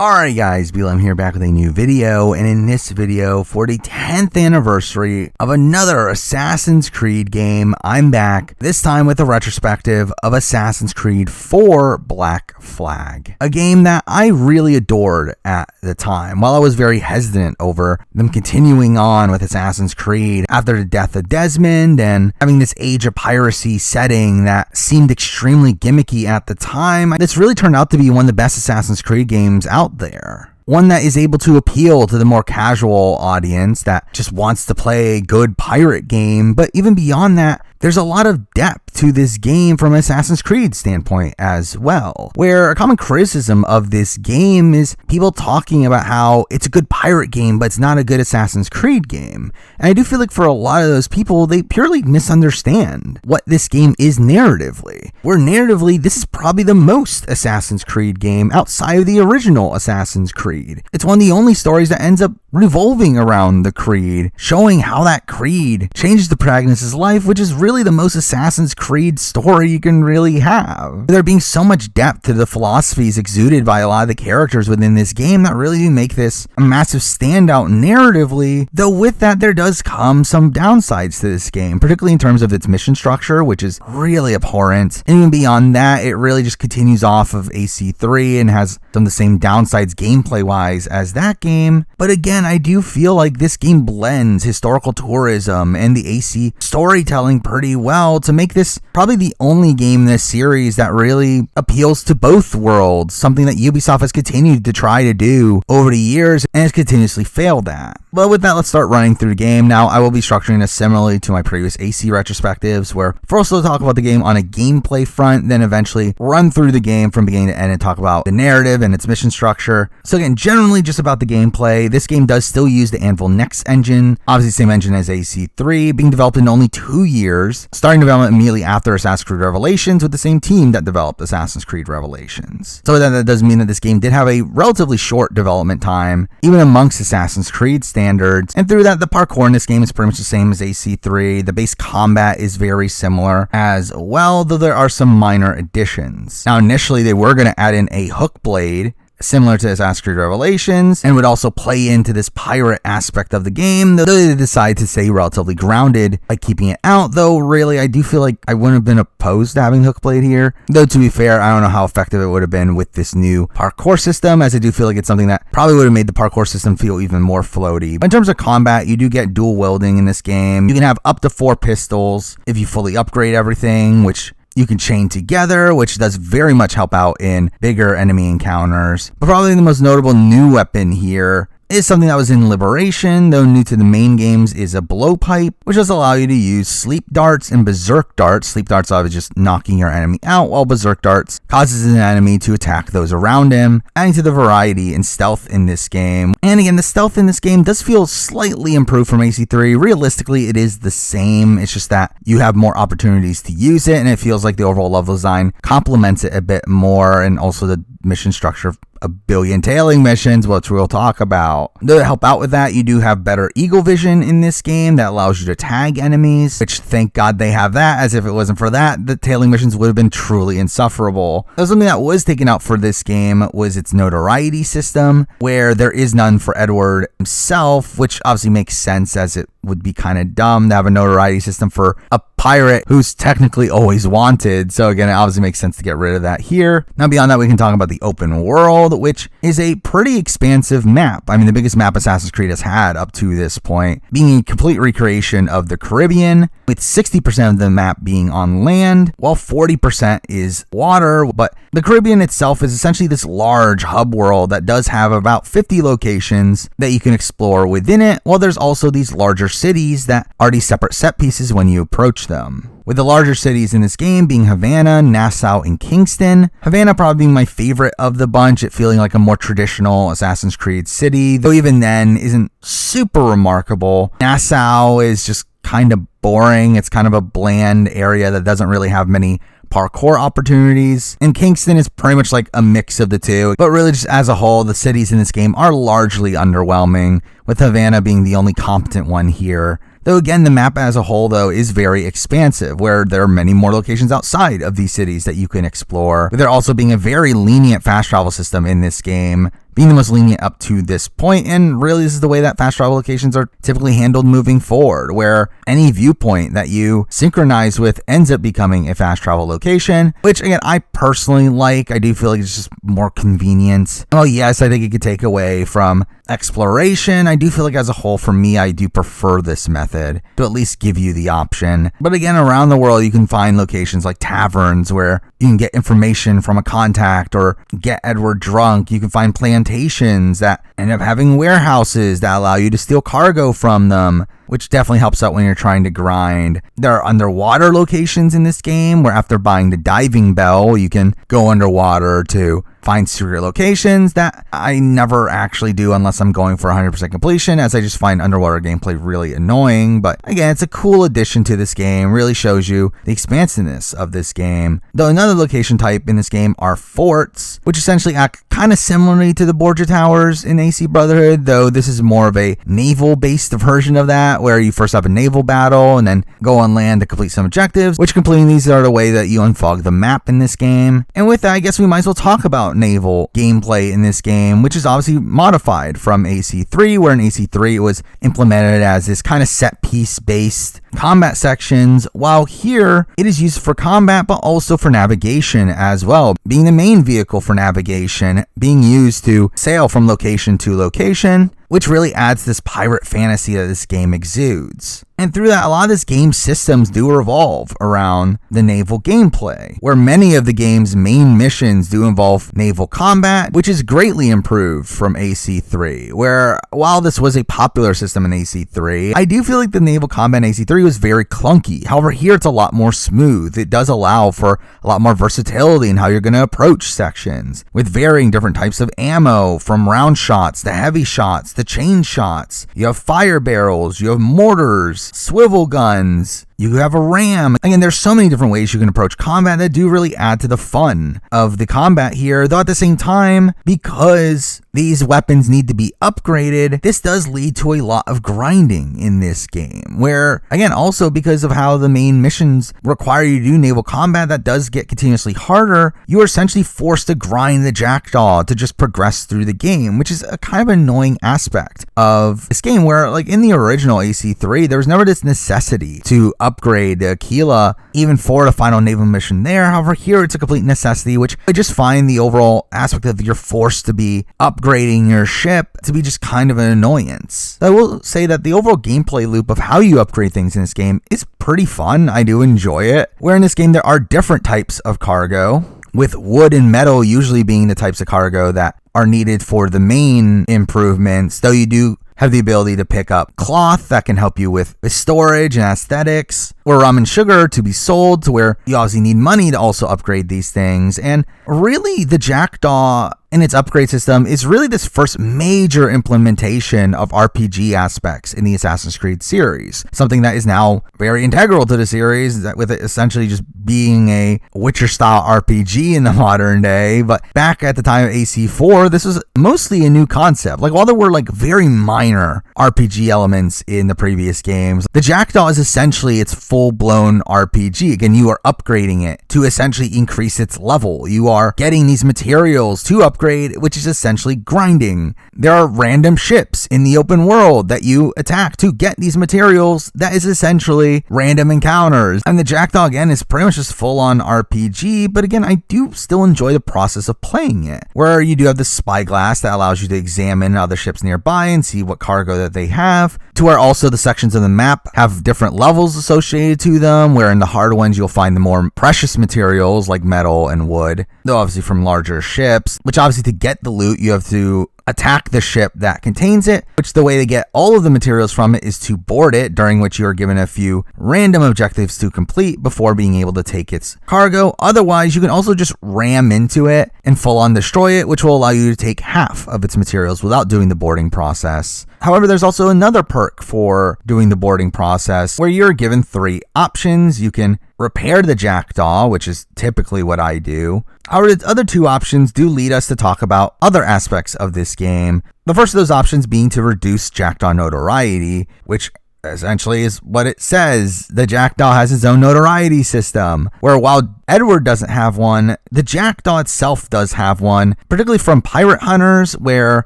Alright guys, BLM here back with a new video, and in this video, for the 10th anniversary of another Assassin's Creed game, I'm back, this time with a retrospective of Assassin's Creed 4 Black Flag. A game that I really adored at the time, while I was very hesitant over them continuing on with Assassin's Creed after the death of Desmond and having this Age of Piracy setting that seemed extremely gimmicky at the time. This really turned out to be one of the best Assassin's Creed games out there. One that is able to appeal to the more casual audience that just wants to play a good pirate game, but even beyond that, there's a lot of depth to this game from an Assassin's Creed standpoint as well, where a common criticism of this game is people talking about how it's a good pirate game, but it's not a good Assassin's Creed game. And I do feel like for a lot of those people, they purely misunderstand what this game is narratively, where narratively, this is probably the most Assassin's Creed game outside of the original Assassin's Creed. It's one of the only stories that ends up revolving around the Creed, showing how that Creed changes the protagonist's life, which is really the most Assassin's Creed story you can really have. There being so much depth to the philosophies exuded by a lot of the characters within this game that really do make this a massive standout narratively, though with that there does come some downsides to this game, particularly in terms of its mission structure, which is really abhorrent, and even beyond that, it really just continues off of AC3 and has some of the same downsides gameplay wise as that game. But again, I do feel like this game blends historical tourism and the AC storytelling pretty well to make this probably the only game in this series that really appeals to both worlds, something that Ubisoft has continued to try to do over the years and has continuously failed at. But with that, let's start running through the game. Now, I will be structuring this similarly to my previous AC retrospectives, where first we'll talk about the game on a gameplay front, then eventually run through the game from beginning to end and talk about the narrative and its mission structure. So again, generally just about the gameplay, this game does still use the Anvil Next engine, obviously same engine as AC3, being developed in only 2 years, starting development immediately after Assassin's Creed Revelations with the same team that developed Assassin's Creed Revelations. So that does mean that this game did have a relatively short development time, even amongst Assassin's Creed standards, and through that, the parkour in this game is pretty much the same as AC3. The base combat is very similar as well, though there are some minor additions. Now, initially, they were going to add in a hook blade, similar to Assassin's Creed Revelations, and would also play into this pirate aspect of the game, though they decided to stay relatively grounded by keeping it out, though really I do feel like I wouldn't have been opposed to having Hookblade here, though to be fair, I don't know how effective it would have been with this new parkour system, as I do feel like it's something that probably would have made the parkour system feel even more floaty. But in terms of combat, you do get dual wielding in this game. You can have up to 4 pistols if you fully upgrade everything, which you can chain together, which does very much help out in bigger enemy encounters. But probably the most notable new weapon here is something that was in Liberation, though new to the main games, is a blowpipe, which does allow you to use sleep darts and berserk darts. Sleep darts are just knocking your enemy out, while berserk darts causes an enemy to attack those around him, adding to the variety and stealth in this game. And again, the stealth in this game does feel slightly improved from AC3. Realistically, it is the same. It's just that you have more opportunities to use it, and it feels like the overall level design complements it a bit more, and also the mission structure, a billion tailing missions, which we'll talk about. To help out with that, you do have better eagle vision in this game that allows you to tag enemies, which thank God they have that, as if it wasn't for that, the tailing missions would have been truly insufferable. Though something that was taken out for this game was its notoriety system, where there is none for Edward himself, which obviously makes sense, as it would be kind of dumb to have a notoriety system for a pirate who's technically always wanted. So again, it obviously makes sense to get rid of that here. Now beyond that, we can talk about the open world, which is a pretty expansive map. I mean, the biggest map Assassin's Creed has had up to this point, being a complete recreation of the Caribbean, with 60% of the map being on land, while 40% is water. But the Caribbean itself is essentially this large hub world that does have about 50 locations that you can explore within it, while there's also these larger cities that are these separate set pieces when you approach them. With the larger cities in this game being Havana, Nassau, and Kingston. Havana probably being my favorite of the bunch, it feeling like a more traditional Assassin's Creed city, though even then isn't super remarkable. Nassau is just kind of boring. It's kind of a bland area that doesn't really have many parkour opportunities, and Kingston is pretty much like a mix of the two, but really just as a whole, the cities in this game are largely underwhelming, with Havana being the only competent one here. Though again, the map as a whole, though, is very expansive, where there are many more locations outside of these cities that you can explore, with there also being a very lenient fast travel system in this game being the most lenient up to this point, and really this is the way that fast travel locations are typically handled moving forward, where any viewpoint that you synchronize with ends up becoming a fast travel location, which again, I personally like. I do feel like it's just more convenient. Oh yes, I think it could take away from exploration. I do feel like as a whole, for me, I do prefer this method to at least give you the option. But again, around the world, you can find locations like taverns where you can get information from a contact or get Edward drunk. You can find plantations that end up having warehouses that allow you to steal cargo from them, which definitely helps out when you're trying to grind. There are underwater locations in this game where after buying the diving bell, you can go underwater to find secret locations that I never actually do unless I'm going for 100% completion, as I just find underwater gameplay really annoying. But again, it's a cool addition to this game, really shows you the expansiveness of this game. Though another location type in this game are forts, which essentially act kind of similarly to the Borgia Towers in AC Brotherhood, though this is more of a naval-based version of that, where you first have a naval battle and then go on land to complete some objectives, which completing these are the way that you unfog the map in this game. And with that, I guess we might as well talk about naval gameplay in this game, which is obviously modified from AC3, where in AC3 it was implemented as this kind of set piece based combat sections, while here it is used for combat but also for navigation as well, being the main vehicle for navigation, being used to sail from location to location, which really adds this pirate fantasy that this game exudes. And through that, a lot of this game's systems do revolve around the naval gameplay, where many of the game's main missions do involve naval combat, which is greatly improved from AC3, where while this was a popular system in AC3, I do feel like the naval combat in AC3 was very clunky. However, here it's a lot more smooth. It does allow for a lot more versatility in how you're going to approach sections, with varying different types of ammo, from round shots to heavy shots to chain shots. You have fire barrels, you have mortars, swivel guns, you have a ram. Again, there's so many different ways you can approach combat that do really add to the fun of the combat here, though at the same time, because these weapons need to be upgraded, this does lead to a lot of grinding in this game, where, again, also because of how the main missions require you to do naval combat that does get continuously harder, you are essentially forced to grind the jackdaw to just progress through the game, which is a kind of annoying aspect of this game, where, like, in the original AC3, there was never this necessity to upgrade the Aquila, even for the final naval mission there. However, here it's a complete necessity, which I just find the overall aspect of you're forced to be upgrading your ship to be just kind of an annoyance. I will say that the overall gameplay loop of how you upgrade things in this game is pretty fun. I do enjoy it, where in this game there are different types of cargo, with wood and metal usually being the types of cargo that are needed for the main improvements, though you do have the ability to pick up cloth that can help you with storage and aesthetics, or rum and sugar to be sold, to where you obviously need money to also upgrade these things. And really, the Jackdaw and its upgrade system is really this first major implementation of RPG aspects in the Assassin's Creed series, something that is now very integral to the series, with it essentially just being a Witcher-style RPG in the modern day. But back at the time of AC4, this was mostly a new concept. Like, while there were like very minor RPG elements in the previous games, the Jackdaw is essentially its full-blown RPG. Again, you are upgrading it to essentially increase its level. You are getting these materials to upgrade, which is essentially grinding. There are random ships in the open world that you attack to get these materials. That is essentially random encounters. And the Jackdaw, again, is pretty much just full-on RPG, but again, I do still enjoy the process of playing it, where you do have the spyglass that allows you to examine other ships nearby and see what cargo that they have, to where also the sections of the map have different levels associated to them, where in the hard ones you'll find the more precious materials like metal and wood, though obviously from larger ships, which obviously to get the loot you have to attack the ship that contains it, which the way to get all of the materials from it is to board it, during which you are given a few random objectives to complete before being able to take its cargo. Otherwise, you can also just ram into it and full on destroy it, which will allow you to take half of its materials without doing the boarding process. However, there's also another perk for doing the boarding process, where you're given 3 options. You can repair the Jackdaw, which is typically what I do. However, the other 2 options do lead us to talk about other aspects of this game. The first of those options being to reduce Jackdaw notoriety, which essentially is what it says. The Jackdaw has its own notoriety system, where while Edward doesn't have one, the Jackdaw itself does have one, particularly from pirate hunters, where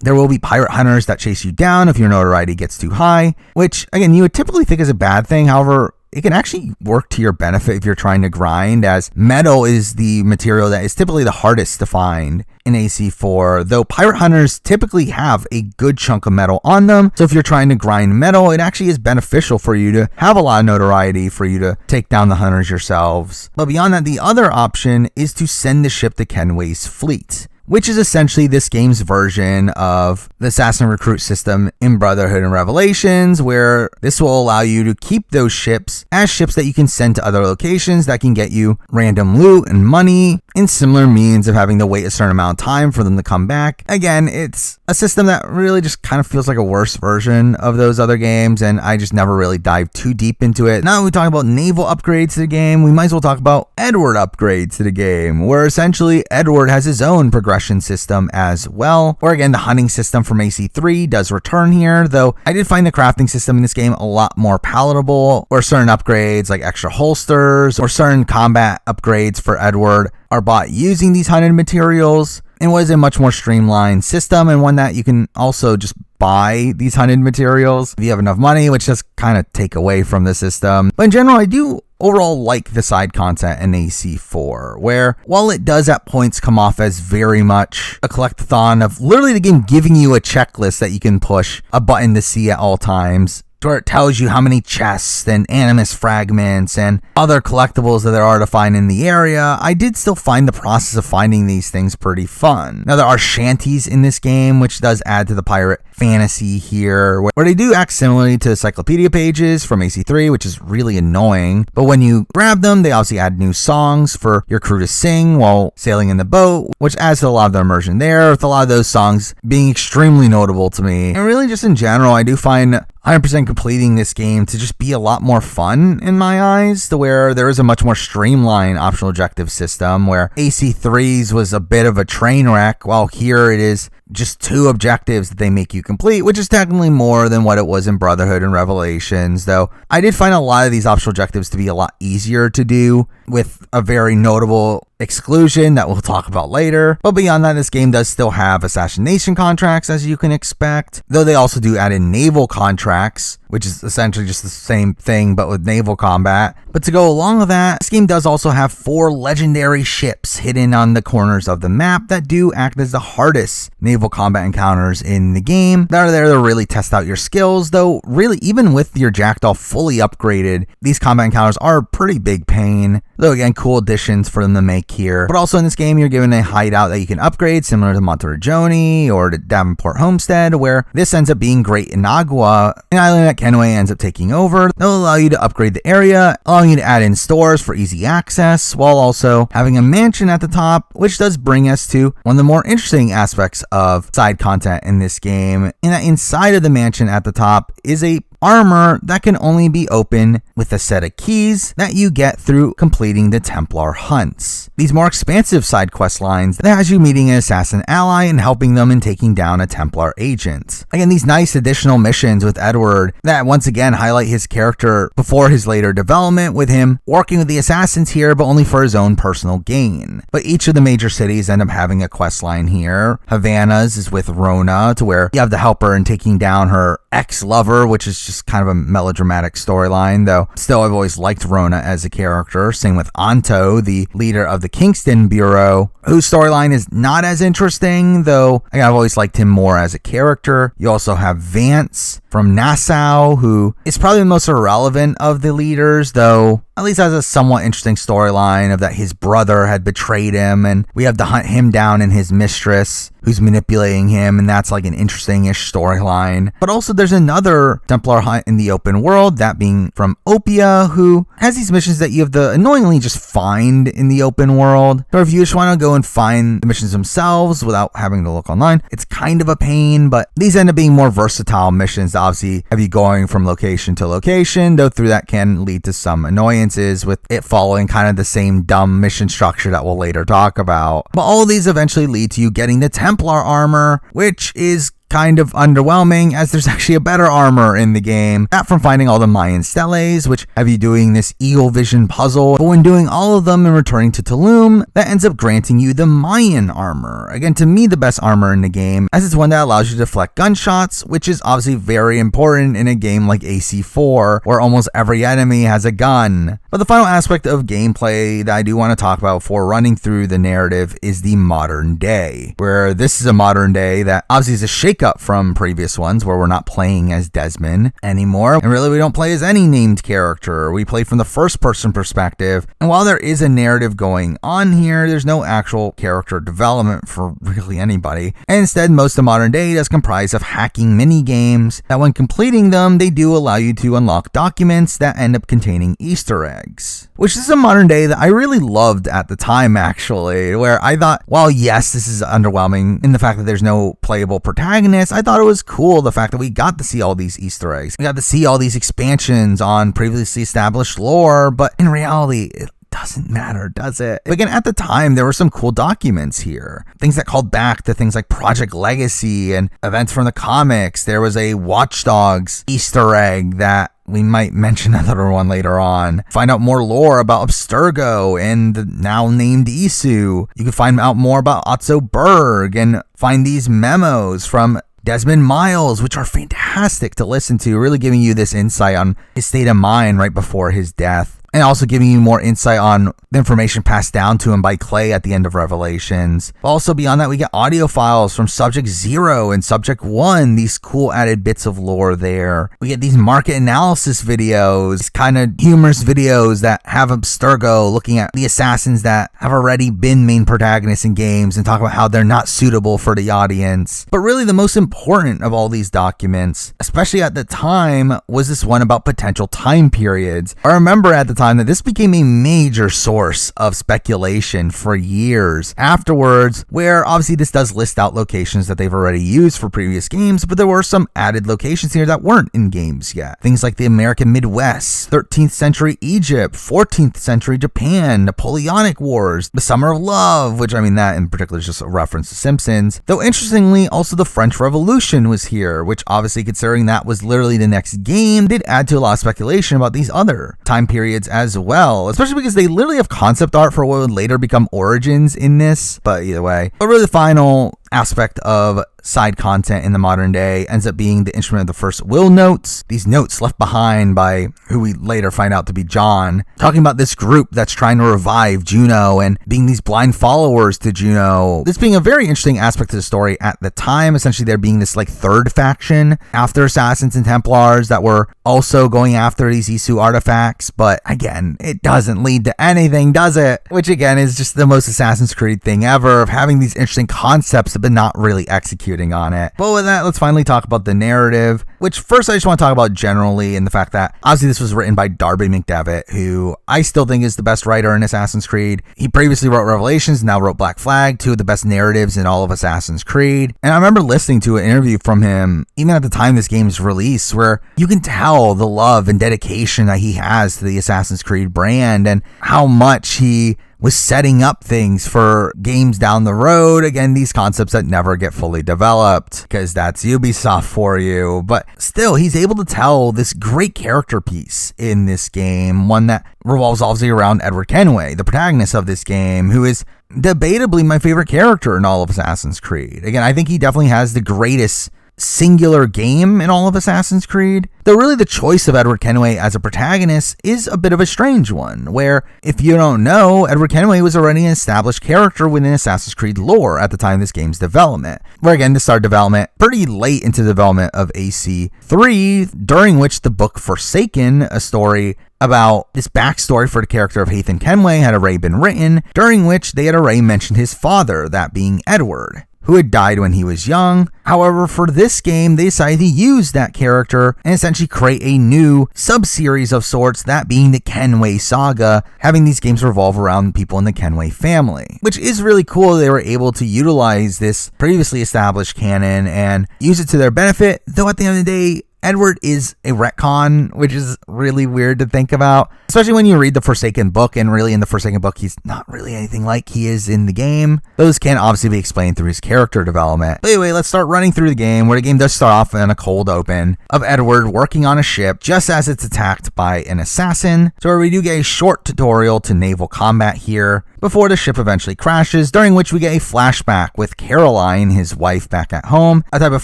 there will be pirate hunters that chase you down if your notoriety gets too high, which, again, you would typically think is a bad thing. However, it can actually work to your benefit if you're trying to grind, as metal is the material that is typically the hardest to find in AC4, though pirate hunters typically have a good chunk of metal on them. So if you're trying to grind metal, it actually is beneficial for you to have a lot of notoriety for you to take down the hunters yourselves. But beyond that, the other option is to send the ship to Kenway's fleet, which is essentially this game's version of the Assassin Recruit system in Brotherhood and Revelations, where this will allow you to keep those ships as ships that you can send to other locations that can get you random loot and money in similar means of having to wait a certain amount of time for them to come back. Again, it's a system that really just kind of feels like a worse version of those other games, and I just never really dived too deep into it. Now that we talk about naval upgrades to the game, we might as well talk about Edward upgrades to the game, where essentially Edward has his own progression system as well, where again the hunting system from AC3 does return here, though I did find the crafting system in this game a lot more palatable, where certain upgrades like extra holsters or certain combat upgrades for Edward are bought using these hunted materials, and was a much more streamlined system, and one that you can also just buy these hunted materials if you have enough money, which does kind of take away from the system. But in general, I do overall like the side content in AC4, where while it does at points come off as very much a collectathon of literally the game giving you a checklist that you can push a button to see at all times, where it tells you how many chests and animus fragments and other collectibles that there are to find in the area, I did still find the process of finding these things pretty fun. Now, there are shanties in this game, which does add to the pirate fantasy here, where they do act similarly to encyclopedia pages from AC3, which is really annoying. But when you grab them, they obviously add new songs for your crew to sing while sailing in the boat, which adds to a lot of the immersion there, with a lot of those songs being extremely notable to me. And really just in general, I do find 100% completing this game to just be a lot more fun in my eyes, to where there is a much more streamlined optional objective system, where AC3's was a bit of a train wreck, while here it is just 2 objectives that they make you complete, which is technically more than what it was in Brotherhood and Revelations, though I did find a lot of these optional objectives to be a lot easier to do, with a very notable exclusion that we'll talk about later. But beyond that, this game does still have assassination contracts, as you can expect, though they also do add in naval contracts, which is essentially just the same thing but with naval combat. But to go along with that, this game does also have 4 legendary ships hidden on the corners of the map that do act as the hardest naval combat encounters in the game, that are there to really test out your skills, though really even with your Jackdaw fully upgraded, these combat encounters are a pretty big pain. Though again, cool additions for them to make here. But also in this game, you're given a hideout that you can upgrade, similar to Monteriggioni or to Davenport Homestead, where this ends up being Great Inagua, an island that Kenway ends up taking over. They'll allow you to upgrade the area, allowing you to add in stores for easy access, while also having a mansion at the top, which does bring us to one of the more interesting aspects of side content in this game, in that inside of the mansion at the top is a armor that can only be opened with a set of keys that you get through completing the Templar hunts. These more expansive side quest lines that has you meeting an assassin ally and helping them in taking down a Templar agent. Again, these nice additional missions with Edward that once again highlight his character before his later development, with him working with the assassins here, but only for his own personal gain. But each of the major cities end up having a quest line here. Havana's is with Rona, to where you have to help her in taking down her ex-lover, which is just kind of a melodramatic storyline, though still I've always liked Rona as a character. Same with Anto, the leader of the Kingston Bureau, whose storyline is not as interesting, though I've always liked him more as a character. You also have Vance from Nassau, who is probably the most irrelevant of the leaders, though at least has a somewhat interesting storyline of that his brother had betrayed him, and we have to hunt him down and his mistress who's manipulating him, and that's like an interesting-ish storyline. But also there's another Templar hunt in the open world, that being from Opia, who has these missions that you have to annoyingly just find in the open world. Or if you just want to go and find the missions themselves without having to look online, it's kind of a pain, but these end up being more versatile missions that obviously have you going from location to location, though through that can lead to some annoyances with it following kind of the same dumb mission structure that we'll later talk about. But all of these eventually lead to you getting the Templar armor, which is kind of underwhelming, as there's actually a better armor in the game. That from finding all the Mayan steles, which have you doing this eagle vision puzzle, but when doing all of them and returning to Tulum, that ends up granting you the Mayan armor. Again, to me, the best armor in the game, as it's one that allows you to deflect gunshots, which is obviously very important in a game like AC4, where almost every enemy has a gun. But the final aspect of gameplay that I do want to talk about before running through the narrative is the modern day, where this is a modern day that obviously is a shakeup from previous ones, where we're not playing as Desmond anymore, and really we don't play as any named character. We play from the first person perspective, and while there is a narrative going on here, there's no actual character development for really anybody, and instead most of modern day does comprise of hacking mini games that when completing them, they do allow you to unlock documents that end up containing Easter eggs, which is a modern day that I really loved at the time, actually, where I thought, while yes, this is underwhelming in the fact that there's no playable protagonist, I thought it was cool the fact that we got to see all these Easter eggs. We got to see all these expansions on previously established lore, but in reality, it doesn't matter, does it? But again, at the time, there were some cool documents here. Things that called back to things like Project Legacy and events from the comics. There was a Watch Dogs Easter egg that we might mention another one later on. Find out more lore about Abstergo and the now named Isu. You can find out more about Otto Berg and find these memos from Desmond Miles, which are fantastic to listen to, really giving you this insight on his state of mind right before his death. And also giving you more insight on the information passed down to him by Clay at the end of Revelations. But also beyond that, we get audio files from Subject 0 and Subject 1, these cool added bits of lore there. We get these market analysis videos, kind of humorous videos that have Abstergo looking at the assassins that have already been main protagonists in games and talk about how they're not suitable for the audience. But really the most important of all these documents, especially at the time, was this one about potential time periods. I remember at the time that this became a major source of speculation for years afterwards, where obviously this does list out locations that they've already used for previous games, but there were some added locations here that weren't in games yet. Things like the American Midwest, 13th century Egypt, 14th century Japan, Napoleonic Wars, the Summer of Love, which I mean that in particular is just a reference to Simpsons, though interestingly also the French Revolution was here, which obviously considering that was literally the next game did add to a lot of speculation about these other time periods as well, especially because they literally have concept art for what would later become Origins in this, but either way. But really the final aspect of side content in the modern day ends up being the instrument of the first will notes, these notes left behind by who we later find out to be John, talking about this group that's trying to revive Juno and being these blind followers to Juno. This being a very interesting aspect of the story at the time, essentially there being this like third faction after Assassins and Templars that were also going after these Isu artifacts, but again, it doesn't lead to anything, does it? Which again is just the most Assassin's Creed thing ever, of having these interesting concepts but not really executing on it. But with that, let's finally talk about the narrative, which first I just want to talk about generally in the fact that obviously this was written by Darby McDevitt, who I still think is the best writer in Assassin's Creed. He previously wrote Revelations, now wrote Black Flag, two of the best narratives in all of Assassin's Creed. And I remember listening to an interview from him, even at the time this game's release, where you can tell the love and dedication that he has to the Assassin's Creed brand and how much he was setting up things for games down the road. Again, these concepts that never get fully developed, because that's Ubisoft for you. But still, he's able to tell this great character piece in this game, one that revolves obviously around Edward Kenway, the protagonist of this game, who is debatably my favorite character in all of Assassin's Creed. Again, I think he definitely has the greatest singular game in all of Assassin's Creed, though really the choice of Edward Kenway as a protagonist is a bit of a strange one, where if you don't know, Edward Kenway was already an established character within Assassin's Creed lore at the time of this game's development, where again this started development pretty late into the development of AC3, during which the book Forsaken, a story about this backstory for the character of Haytham Kenway, had already been written, during which they had already mentioned his father, that being Edward, who had died when he was young. However, for this game, they decided to use that character and essentially create a new sub-series of sorts, that being the Kenway Saga, having these games revolve around people in the Kenway family, which is really cool. They were able to utilize this previously established canon and use it to their benefit, though at the end of the day, Edward is a retcon, which is really weird to think about, especially when you read the Forsaken book, and really in the Forsaken book, he's not really anything like he is in the game. Those can obviously be explained through his character development. But anyway, let's start running through the game, where the game does start off in a cold open of Edward working on a ship just as it's attacked by an assassin. So where we do get a short tutorial to naval combat here before the ship eventually crashes, during which we get a flashback with Caroline, his wife, back at home. A type of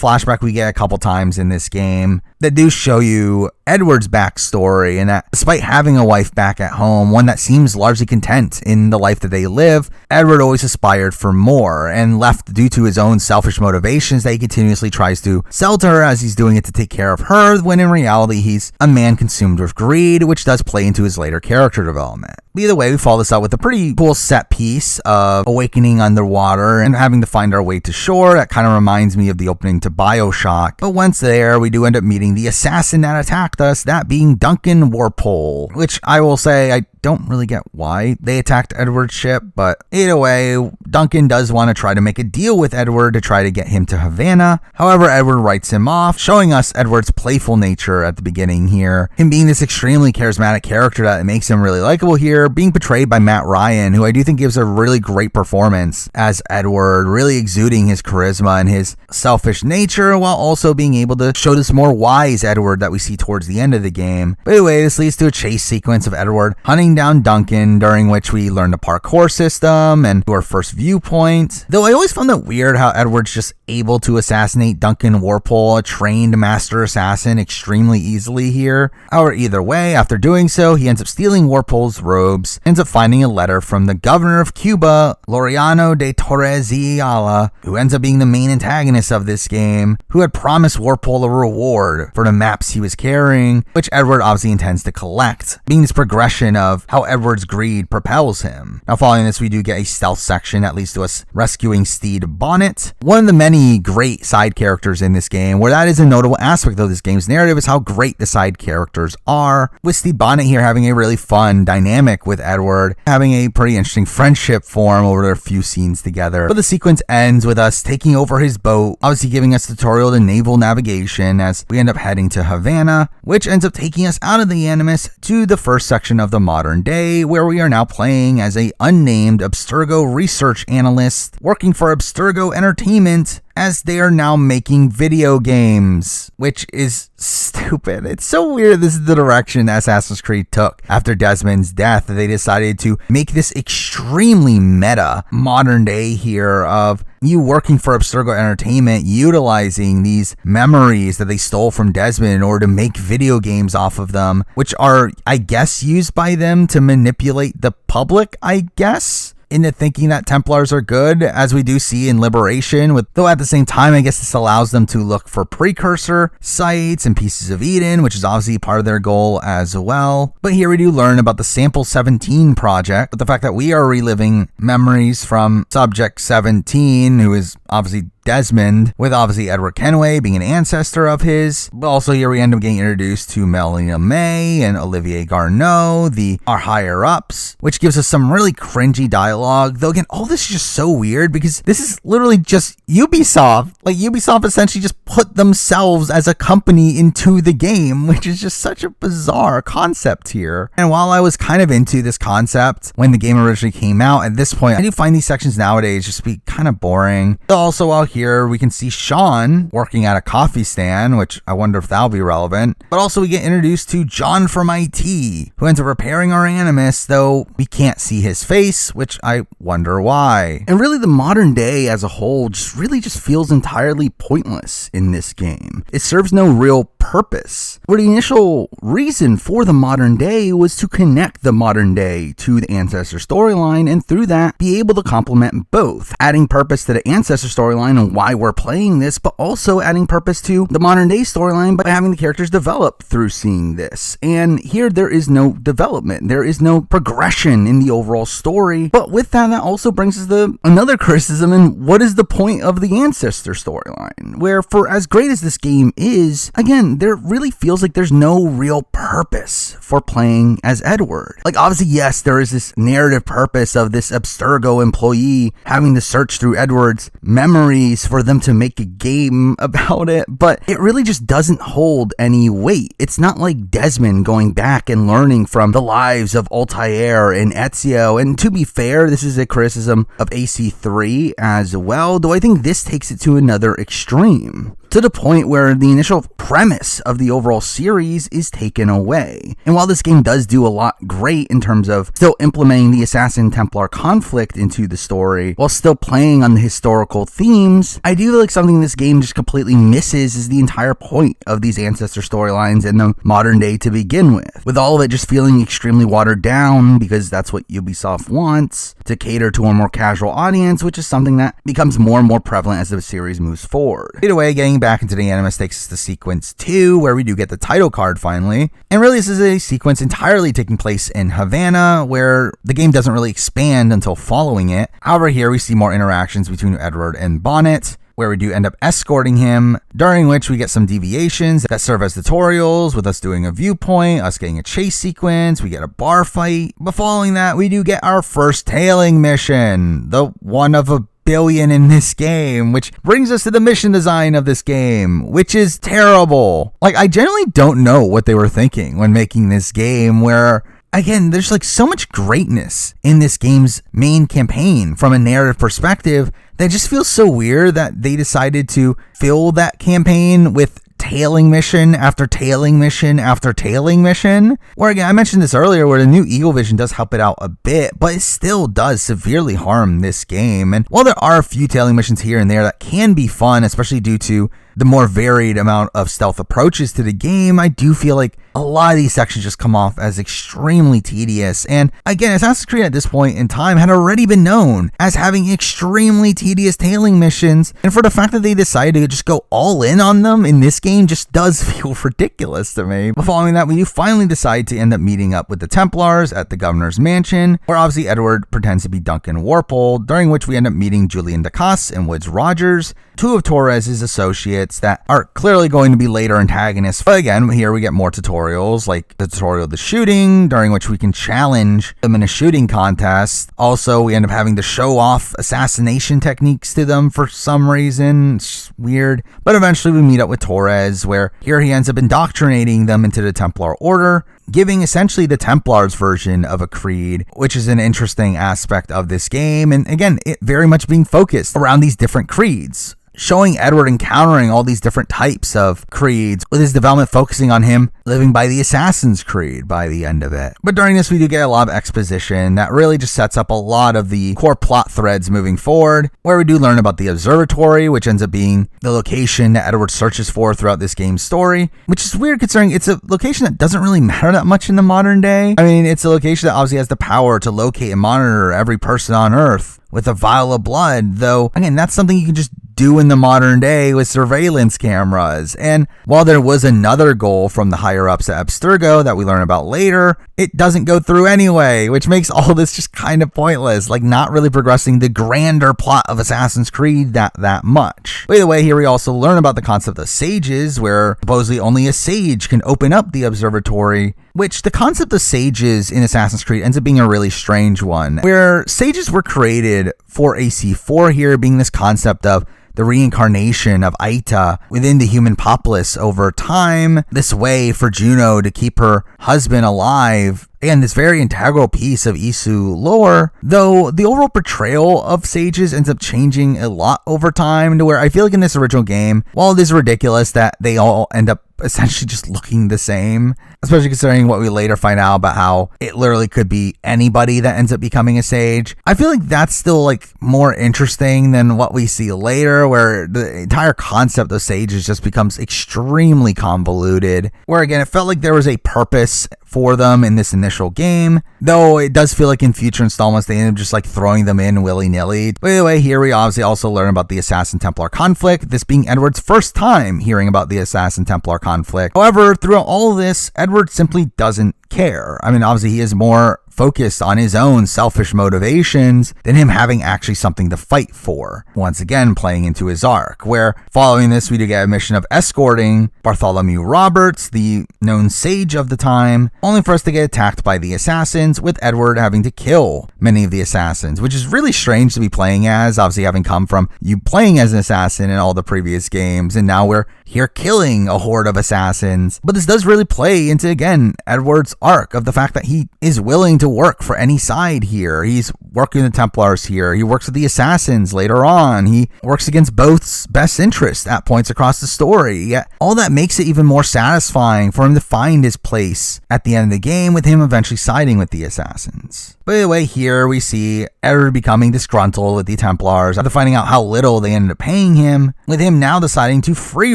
flashback we get a couple times in this game that do show you Edward's backstory, and that despite having a wife back at home, one that seems largely content in the life that they live, Edward always aspired for more, and left due to his own selfish motivations that he continuously tries to sell to her as he's doing it to take care of her, when in reality he's a man consumed with greed, which does play into his later character development. Either way, we follow this up with a pretty cool set piece of awakening underwater and having to find our way to shore. That kind of reminds me of the opening to BioShock. But once there, we do end up meeting the assassin that attacked us, that being Duncan Warpole, which I will say I don't really get why they attacked Edward's ship, but either way, Duncan does want to try to make a deal with Edward to try to get him to Havana. However, Edward writes him off, showing us Edward's playful nature at the beginning here, him being this extremely charismatic character that makes him really likable here, being portrayed by Matt Ryan, who I do think gives a really great performance as Edward, really exuding his charisma and his selfish nature, while also being able to show this more wise Edward that we see towards the end of the game. But anyway, this leads to a chase sequence of Edward hunting down Duncan, during which we learn the parkour system and to our first viewpoint. Though I always found it weird how Edward's just able to assassinate Duncan Warpole, a trained master assassin, extremely easily here. However, either way, after doing so, he ends up stealing Warpole's robes, ends up finding a letter from the governor of Cuba, Laureano de Torres y Ayala, who ends up being the main antagonist of this game, who had promised Warpole a reward for the maps he was carrying, which Edward obviously intends to collect, being this progression of how Edward's greed propels him. Now, following this, we do get a stealth section that leads to us rescuing Steed Bonnet, one of the many great side characters in this game, where that is a notable aspect of this game's narrative, is how great the side characters are, with Steed Bonnet here having a really fun dynamic with Edward, having a pretty interesting friendship form over their few scenes together. But the sequence ends with us taking over his boat, obviously giving us a tutorial to naval navigation as we end up heading to Havana, which ends up taking us out of the Animus to the first section of the modern day, where we are now playing as a unnamed Abstergo research analyst working for Abstergo Entertainment, as they are now making video games, which is stupid. It's so weird this is the direction Assassin's Creed took after Desmond's death. They decided to make this extremely meta modern day here of you working for Abstergo Entertainment, utilizing these memories that they stole from Desmond in order to make video games off of them, which are, I guess, used by them to manipulate the public, I guess, into thinking that Templars are good, as we do see in Liberation, though at the same time, I guess this allows them to look for precursor sites and pieces of Eden, which is obviously part of their goal as well. But here we do learn about the Sample 17 project, with the fact that we are reliving memories from Subject 17, who is obviously Desmond, with obviously Edward Kenway being an ancestor of his. But also here we end up getting introduced to Melina May and Olivier Garneau, our higher ups, which gives us some really cringy dialogue. Though again, all this is just so weird because this is literally just Ubisoft. Like, Ubisoft essentially just put themselves as a company into the game, which is just such a bizarre concept here. And while I was kind of into this concept when the game originally came out, at this point I do find these sections nowadays just to be kind of boring. Also, while here we can see Sean working at a coffee stand, which I wonder if that'll be relevant. But also we get introduced to John from IT, who ends up repairing our Animus, though we can't see his face, which I wonder why. And really the modern day as a whole just feels entirely pointless in this game. It serves no real purpose. Where the initial reason for the modern day was to connect the modern day to the Ancestor storyline, and through that be able to complement both, adding purpose to the Ancestor storyline and why we're playing this, but also adding purpose to the modern day storyline by having the characters develop through seeing this. And here there is no development, there is no progression in the overall story. But with that also brings us to another criticism, and what is the point of the Ancestor storyline, where for as great as this game is, again, there really feels like there's no real purpose for playing as Edward. Like, obviously, yes, there is this narrative purpose of this Abstergo employee having to search through Edward's memories for them to make a game about it, but it really just doesn't hold any weight. It's not like Desmond going back and learning from the lives of Altair and Ezio, and to be fair, this is a criticism of AC3 as well, though I think this takes it to another extreme, to the point where the initial premise of the overall series is taken away. And while this game does do a lot great in terms of still implementing the Assassin-Templar conflict into the story, while still playing on the historical themes, I do feel like something this game just completely misses is the entire point of these ancestor storylines in the modern day to begin with all of it just feeling extremely watered down, because that's what Ubisoft wants, to cater to a more casual audience, which is something that becomes more and more prevalent as the series moves forward. Either way, getting back into the anime takes us to sequence 2, where we do get the title card finally. And really, this is a sequence entirely taking place in Havana, where the game doesn't really expand until following it. However, here we see more interactions between Edward and Bonnet, where we do end up escorting him, during which we get some deviations that serve as tutorials, with us doing a viewpoint, us getting a chase sequence, we get a bar fight, but following that, we do get our first tailing mission, the one of a billion in this game, which brings us to the mission design of this game, which is terrible. Like, I generally don't know what they were thinking when making this game, where again, there's like so much greatness in this game's main campaign from a narrative perspective that just feels so weird that they decided to fill that campaign with tailing mission after tailing mission after tailing mission. Where again, I mentioned this earlier, where the new Eagle Vision does help it out a bit, but it still does severely harm this game. And while there are a few tailing missions here and there that can be fun, especially due to the more varied amount of stealth approaches to the game, I do feel like a lot of these sections just come off as extremely tedious. And again, Assassin's Creed at this point in time had already been known as having extremely tedious tailing missions, and for the fact that they decided to just go all in on them in this game just does feel ridiculous to me. But following that, we do finally decide to end up meeting up with the Templars at the governor's mansion, where obviously Edward pretends to be Duncan Warpole, during which we end up meeting Julian Dacasse and Woods Rogers, two of Torres's associates that are clearly going to be later antagonists. But again, here we get more tutorials, like the tutorial of the shooting, during which we can challenge them in a shooting contest. Also, we end up having to show off assassination techniques to them for some reason. It's weird. But eventually we meet up with Torres, where here he ends up indoctrinating them into the Templar Order, giving essentially the Templars version of a creed, which is an interesting aspect of this game. And again, it very much being focused around these different creeds, showing Edward encountering all these different types of creeds, with his development focusing on him living by the Assassin's Creed by the end of it. But during this, we do get a lot of exposition that really just sets up a lot of the core plot threads moving forward, where we do learn about the observatory, which ends up being the location that Edward searches for throughout this game's story, which is weird considering it's a location that doesn't really matter that much in the modern day. I mean, it's a location that obviously has the power to locate and monitor every person on Earth with a vial of blood, though, again, that's something you can just do in the modern day with surveillance cameras. And while there was another goal from the higher ups at Abstergo that we learn about later, it doesn't go through anyway, which makes all this just kind of pointless, like not really progressing the grander plot of Assassin's Creed that much. By the way, here we also learn about the concept of sages, where supposedly only a sage can open up the observatory, which the concept of sages in Assassin's Creed ends up being a really strange one, where sages were created for AC4 here, being this concept of the reincarnation of Aita within the human populace over time, this way for Juno to keep her husband alive. Again, this very integral piece of Isu lore, though the overall portrayal of sages ends up changing a lot over time, to where I feel like in this original game, while it is ridiculous that they all end up essentially just looking the same, especially considering what we later find out about how it literally could be anybody that ends up becoming a sage, I feel like that's still like more interesting than what we see later, where the entire concept of sages just becomes extremely convoluted, where again, it felt like there was a purpose for them in this initial game, though it does feel like in future installments they end up just like throwing them in willy-nilly. By the way, here we obviously also learn about the Assassin-Templar conflict, this being Edward's first time hearing about the Assassin-Templar conflict. However, throughout all of this, Edward simply doesn't care. I mean, obviously he is more focused on his own selfish motivations than him having actually something to fight for. Once again, playing into his arc, where following this, we do get a mission of escorting Bartholomew Roberts, the known sage of the time, only for us to get attacked by the assassins, with Edward having to kill many of the assassins, which is really strange to be playing as, obviously having come from you playing as an assassin in all the previous games, and now we're here killing a horde of assassins. But this does really play into, again, Edward's arc of the fact that he is willing to work for any side here. He's working with the Templars here. He works with the assassins later on. He works against both's best interests at points across the story. Yet all that makes it even more satisfying for him to find his place at the end of the game, with him eventually siding with the assassins. By the way, here we see Edward becoming disgruntled with the Templars after finding out how little they ended up paying him, with him now deciding to free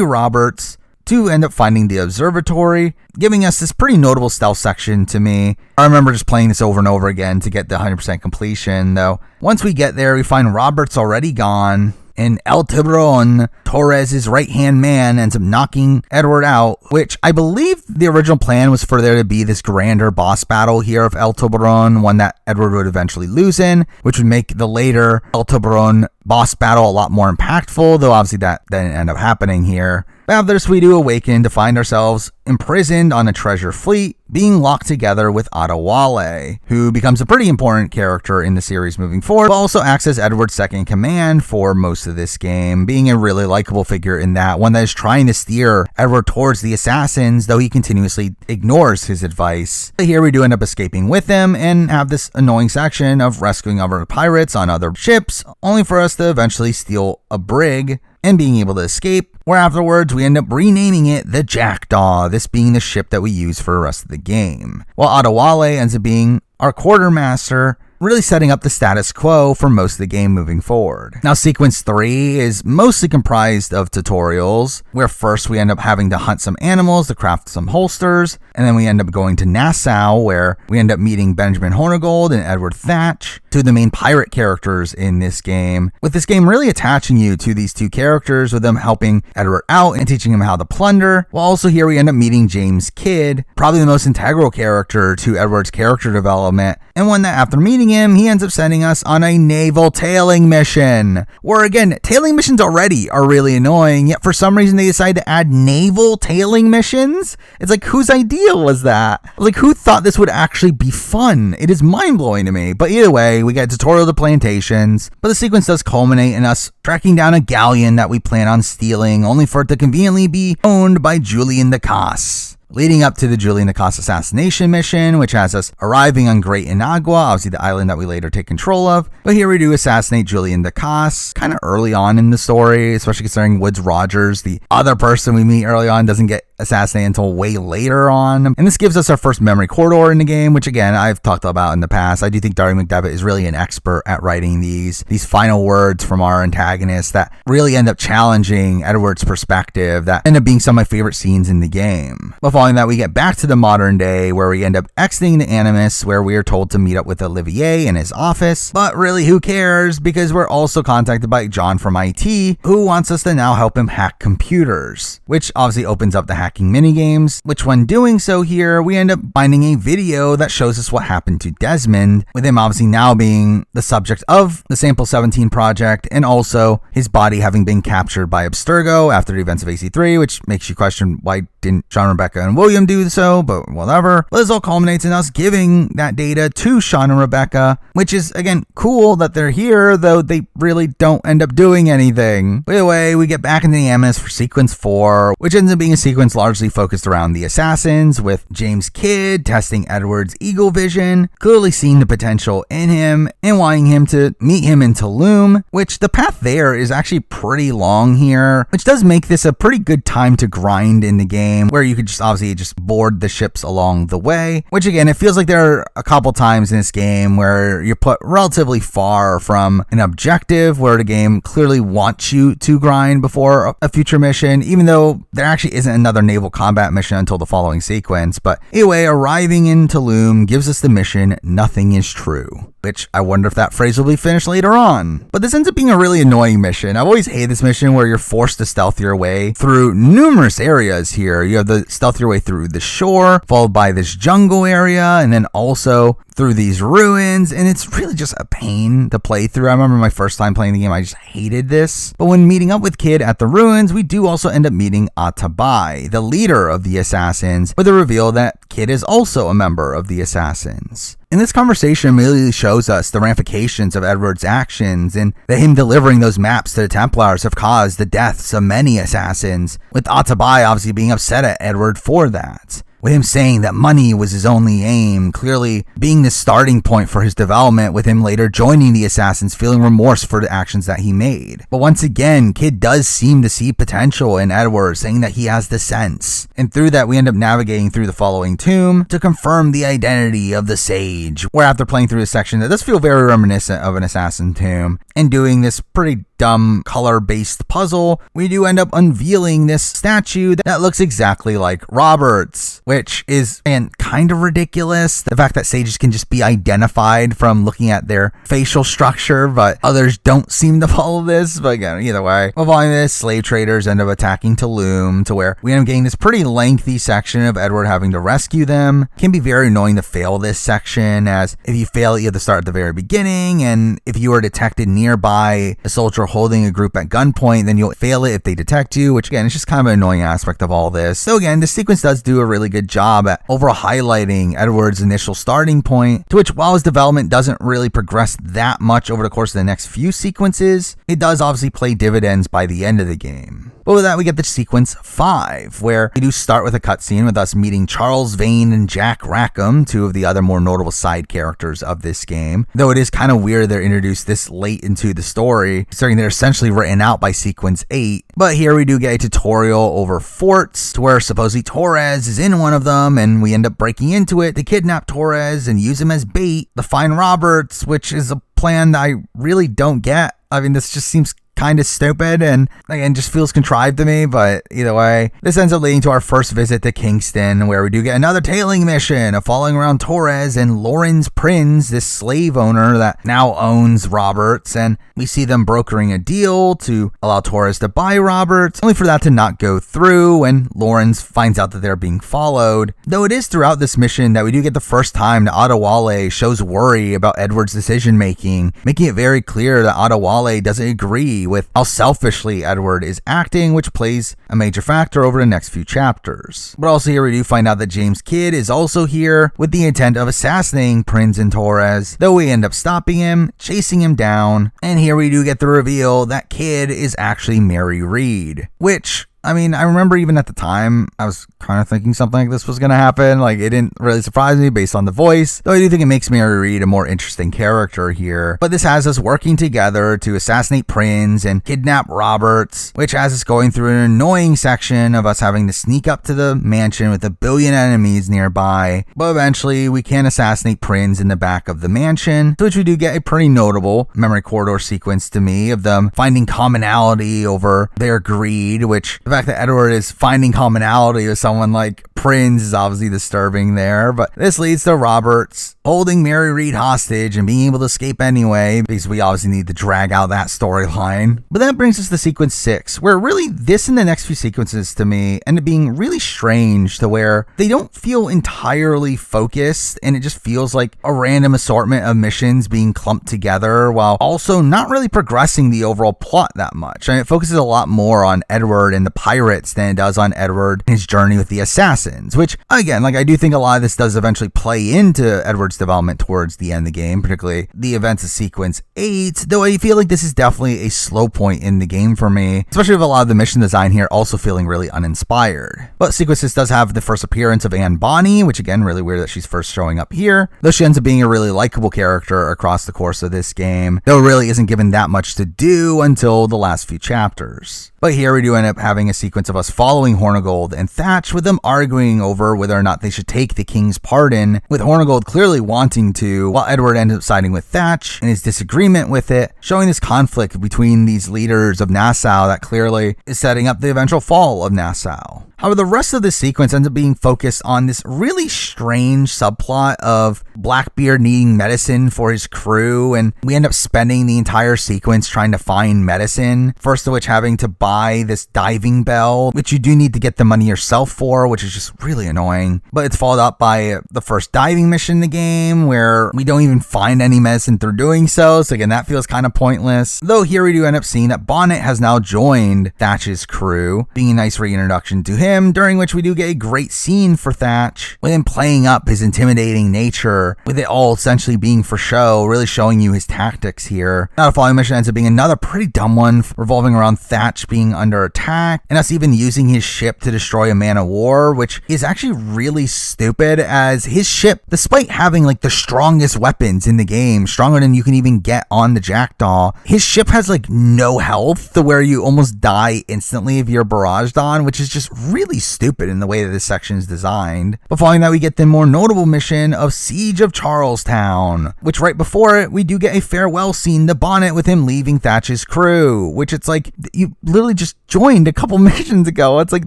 Roberts to end up finding the observatory, giving us this pretty notable stealth section to me. I remember just playing this over and over again to get the 100% completion, though. Once we get there, we find Roberts already gone, and El Tiburon, Torres' right-hand man, ends up knocking Edward out, which I believe the original plan was for there to be this grander boss battle here of El Tiburon, one that Edward would eventually lose in, which would make the later El Tiburon boss battle a lot more impactful, though obviously that didn't end up happening here. After this, we do awaken to find ourselves imprisoned on a treasure fleet, being locked together with Adewale, who becomes a pretty important character in the series moving forward, but also acts as Edward's second in command for most of this game, being a really likable figure in that, one that is trying to steer Edward towards the assassins, though he continuously ignores his advice. But here we do end up escaping with him and have this annoying section of rescuing other pirates on other ships, only for us to eventually steal a brig and being able to escape, where afterwards we end up renaming it the Jackdaw, this being the ship that we use for the rest of the game, while Adewale ends up being our quartermaster, really setting up the status quo for most of the game moving forward. Now, Sequence 3 is mostly comprised of tutorials, where first we end up having to hunt some animals to craft some holsters, and then we end up going to Nassau, where we end up meeting Benjamin Hornigold and Edward Thatch, two of the main pirate characters in this game, with this game really attaching you to these two characters, with them helping Edward out and teaching him how to plunder, while also here we end up meeting James Kidd, probably the most integral character to Edward's character development, and one that after meeting him, he ends up sending us on a naval tailing mission, where again, tailing missions already are really annoying, yet for some reason they decide to add naval tailing missions. It's like, whose idea was that? Like, who thought this would actually be fun? It is mind-blowing to me. But either way, we get a tutorial of the plantations, but the sequence does culminate in us tracking down a galleon that we plan on stealing, only for it to conveniently be owned by Julian de Casse, leading up to the Julian de Casse assassination mission, which has us arriving on Great Inagua, obviously the island that we later take control of. But here we do assassinate Julian de Casse kind of early on in the story, especially considering Woodes Rogers, the other person we meet early on, doesn't get assassinated until way later on. And this gives us our first memory corridor in the game, which again, I've talked about in the past. I do think Darby McDevitt is really an expert at writing these final words from our antagonists that really end up challenging Edward's perspective, that end up being some of my favorite scenes in the game. But following that, we get back to the modern day, where we end up exiting the Animus, where we are told to meet up with Olivier in his office. But really, who cares? Because we're also contacted by John from IT, who wants us to now help him hack computers, which obviously opens up the hacking minigames, which when doing so here, we end up finding a video that shows us what happened to Desmond, with him obviously now being the subject of the Sample 17 project, and also his body having been captured by Abstergo after the events of AC3, which makes you question, why didn't Sean, Rebecca, and William do so? But whatever. But this all culminates in us giving that data to Sean and Rebecca, which is, again, cool that they're here, though they really don't end up doing anything. By the way, we get back into the Animus for Sequence 4, which ends up being a sequence largely focused around the assassins, with James Kidd testing Edward's eagle vision, clearly seeing the potential in him, and wanting him to meet him in Tulum, which the path there is actually pretty long here, which does make this a pretty good time to grind in the game, where you could just obviously just board the ships along the way, which again, it feels like there are a couple times in this game where you're put relatively far from an objective, where the game clearly wants you to grind before a future mission, even though there actually isn't another naval combat mission until the following sequence. But anyway, arriving in Tulum gives us the mission, Nothing is True, which I wonder if that phrase will be finished later on. But this ends up being a really annoying mission. I've always hated this mission, where you're forced to stealth your way through numerous areas here. You have the stealth your way through the shore, followed by this jungle area, and then also through these ruins, and it's really just a pain to play through. I remember my first time playing the game, I just hated this. But when meeting up with Kid at the ruins, we do also end up meeting Atabai, the leader of the assassins, with a reveal that Kid is also a member of the assassins. And this conversation immediately shows us the ramifications of Edward's actions, and that him delivering those maps to the Templars have caused the deaths of many assassins, with Atabai obviously being upset at Edward for that. With him saying that money was his only aim, clearly being the starting point for his development, with him later joining the assassins feeling remorse for the actions that he made. But once again, Kid does seem to see potential in Edward, saying that he has the sense. And through that, we end up navigating through the following tomb to confirm the identity of the sage, where after playing through a section that does feel very reminiscent of an assassin tomb, and doing this pretty dumb color-based puzzle, we do end up unveiling this statue that looks exactly like Robert's, which is, man, kind of ridiculous. The fact that sages can just be identified from looking at their facial structure, but others don't seem to follow this. But again, either way, following this, slave traders end up attacking Tulum, to where we end up getting this pretty lengthy section of Edward having to rescue them. It can be very annoying to fail this section, as if you fail it, you have to start at the very beginning, and if you are detected nearby a soldier holding a group at gunpoint, then you'll fail it if they detect you, which again is just kind of an annoying aspect of all this. So again, this sequence does do a really good job at overall highlighting Edward's initial starting point, to which, while his development doesn't really progress that much over the course of the next few sequences, it does obviously play dividends by the end of the game. But with that, we get the sequence 5, where we do start with a cutscene with us meeting Charles Vane and Jack Rackham, two of the other more notable side characters of this game. Though it is kind of weird they're introduced this late into the story, considering they're essentially written out by sequence 8. But here we do get a tutorial over forts, to where supposedly Torres is in one of them, and we end up breaking into it to kidnap Torres and use him as bait to find Roberts, which is a plan that I really don't get. I mean, this just seems kind of stupid and again just feels contrived to me, but either way, this ends up leading to our first visit to Kingston, where we do get another tailing mission of following around Torres and Lawrence Prins, this slave owner that now owns Roberts, and we see them brokering a deal to allow Torres to buy Roberts, only for that to not go through when Lawrence finds out that they're being followed. Though it is throughout this mission that we do get the first time that Adewale shows worry about Edward's decision making, making it very clear that Adewale doesn't agree with how selfishly Edward is acting, which plays a major factor over the next few chapters. But also here we do find out that James Kidd is also here with the intent of assassinating Prince and Torres, though we end up stopping him, chasing him down, and here we do get the reveal that Kidd is actually Mary Read, which, I mean, I remember even at the time, I was kind of thinking something like this was going to happen. Like, it didn't really surprise me based on the voice, though I do think it makes Mary Read a more interesting character here. But this has us working together to assassinate Prince and kidnap Roberts, which has us going through an annoying section of us having to sneak up to the mansion with a billion enemies nearby. But eventually, we can assassinate Prince in the back of the mansion, to which we do get a pretty notable memory corridor sequence to me of them finding commonality over their greed, which the fact that Edward is finding commonality with someone like Prince is obviously disturbing there, but this leads to Roberts holding Mary Read hostage and being able to escape anyway, because we obviously need to drag out that storyline. But that brings us to sequence 6, where really this and the next few sequences to me end up being really strange, to where they don't feel entirely focused, and it just feels like a random assortment of missions being clumped together, while also not really progressing the overall plot that much. And it focuses a lot more on Edward and the pirates than it does on Edward and his journey with the assassins, which again, like, I do think a lot of this does eventually play into Edward's development towards the end of the game, particularly the events of sequence 8, though I feel like this is definitely a slow point in the game for me, especially with a lot of the mission design here also feeling really uninspired. But sequence 6 does have the first appearance of Anne Bonny, which again, really weird that she's first showing up here, though she ends up being a really likable character across the course of this game, though really isn't given that much to do until the last few chapters. But here we do end up having a sequence of us following Hornigold and Thatch, with them arguing over whether or not they should take the king's pardon, with Hornigold clearly wanting to, while Edward ends up siding with Thatch in his disagreement with it, showing this conflict between these leaders of Nassau that clearly is setting up the eventual fall of Nassau. However, the rest of the sequence ends up being focused on this really strange subplot of Blackbeard needing medicine for his crew, and we end up spending the entire sequence trying to find medicine, first of which having to buy this diving bell, which you do need to get the money yourself for, which is just really annoying. But it's followed up by the first diving mission in the game, where we don't even find any medicine through doing so again, that feels kind of pointless. Though here we do end up seeing that Bonnet has now joined Thatch's crew, being a nice reintroduction to him, during which we do get a great scene for Thatch, with him playing up his intimidating nature, with it all essentially being for show, really showing you his tactics here. Now the following mission ends up being another pretty dumb one, revolving around Thatch being under attack, and us even using his ship to destroy a man of war, which is actually really stupid, as his ship, despite having like the strongest weapons in the game, stronger than you can even get on the Jackdaw, his ship has like no health, to where you almost die instantly if you're barraged on, which is just really stupid in the way that this section is designed. But following that, we get the more notable mission of Siege of Charlestown, which right before it, we do get a farewell scene to Bonnet with him leaving Thatch's crew, which it's like, you literally just joined a couple missions ago. It's like,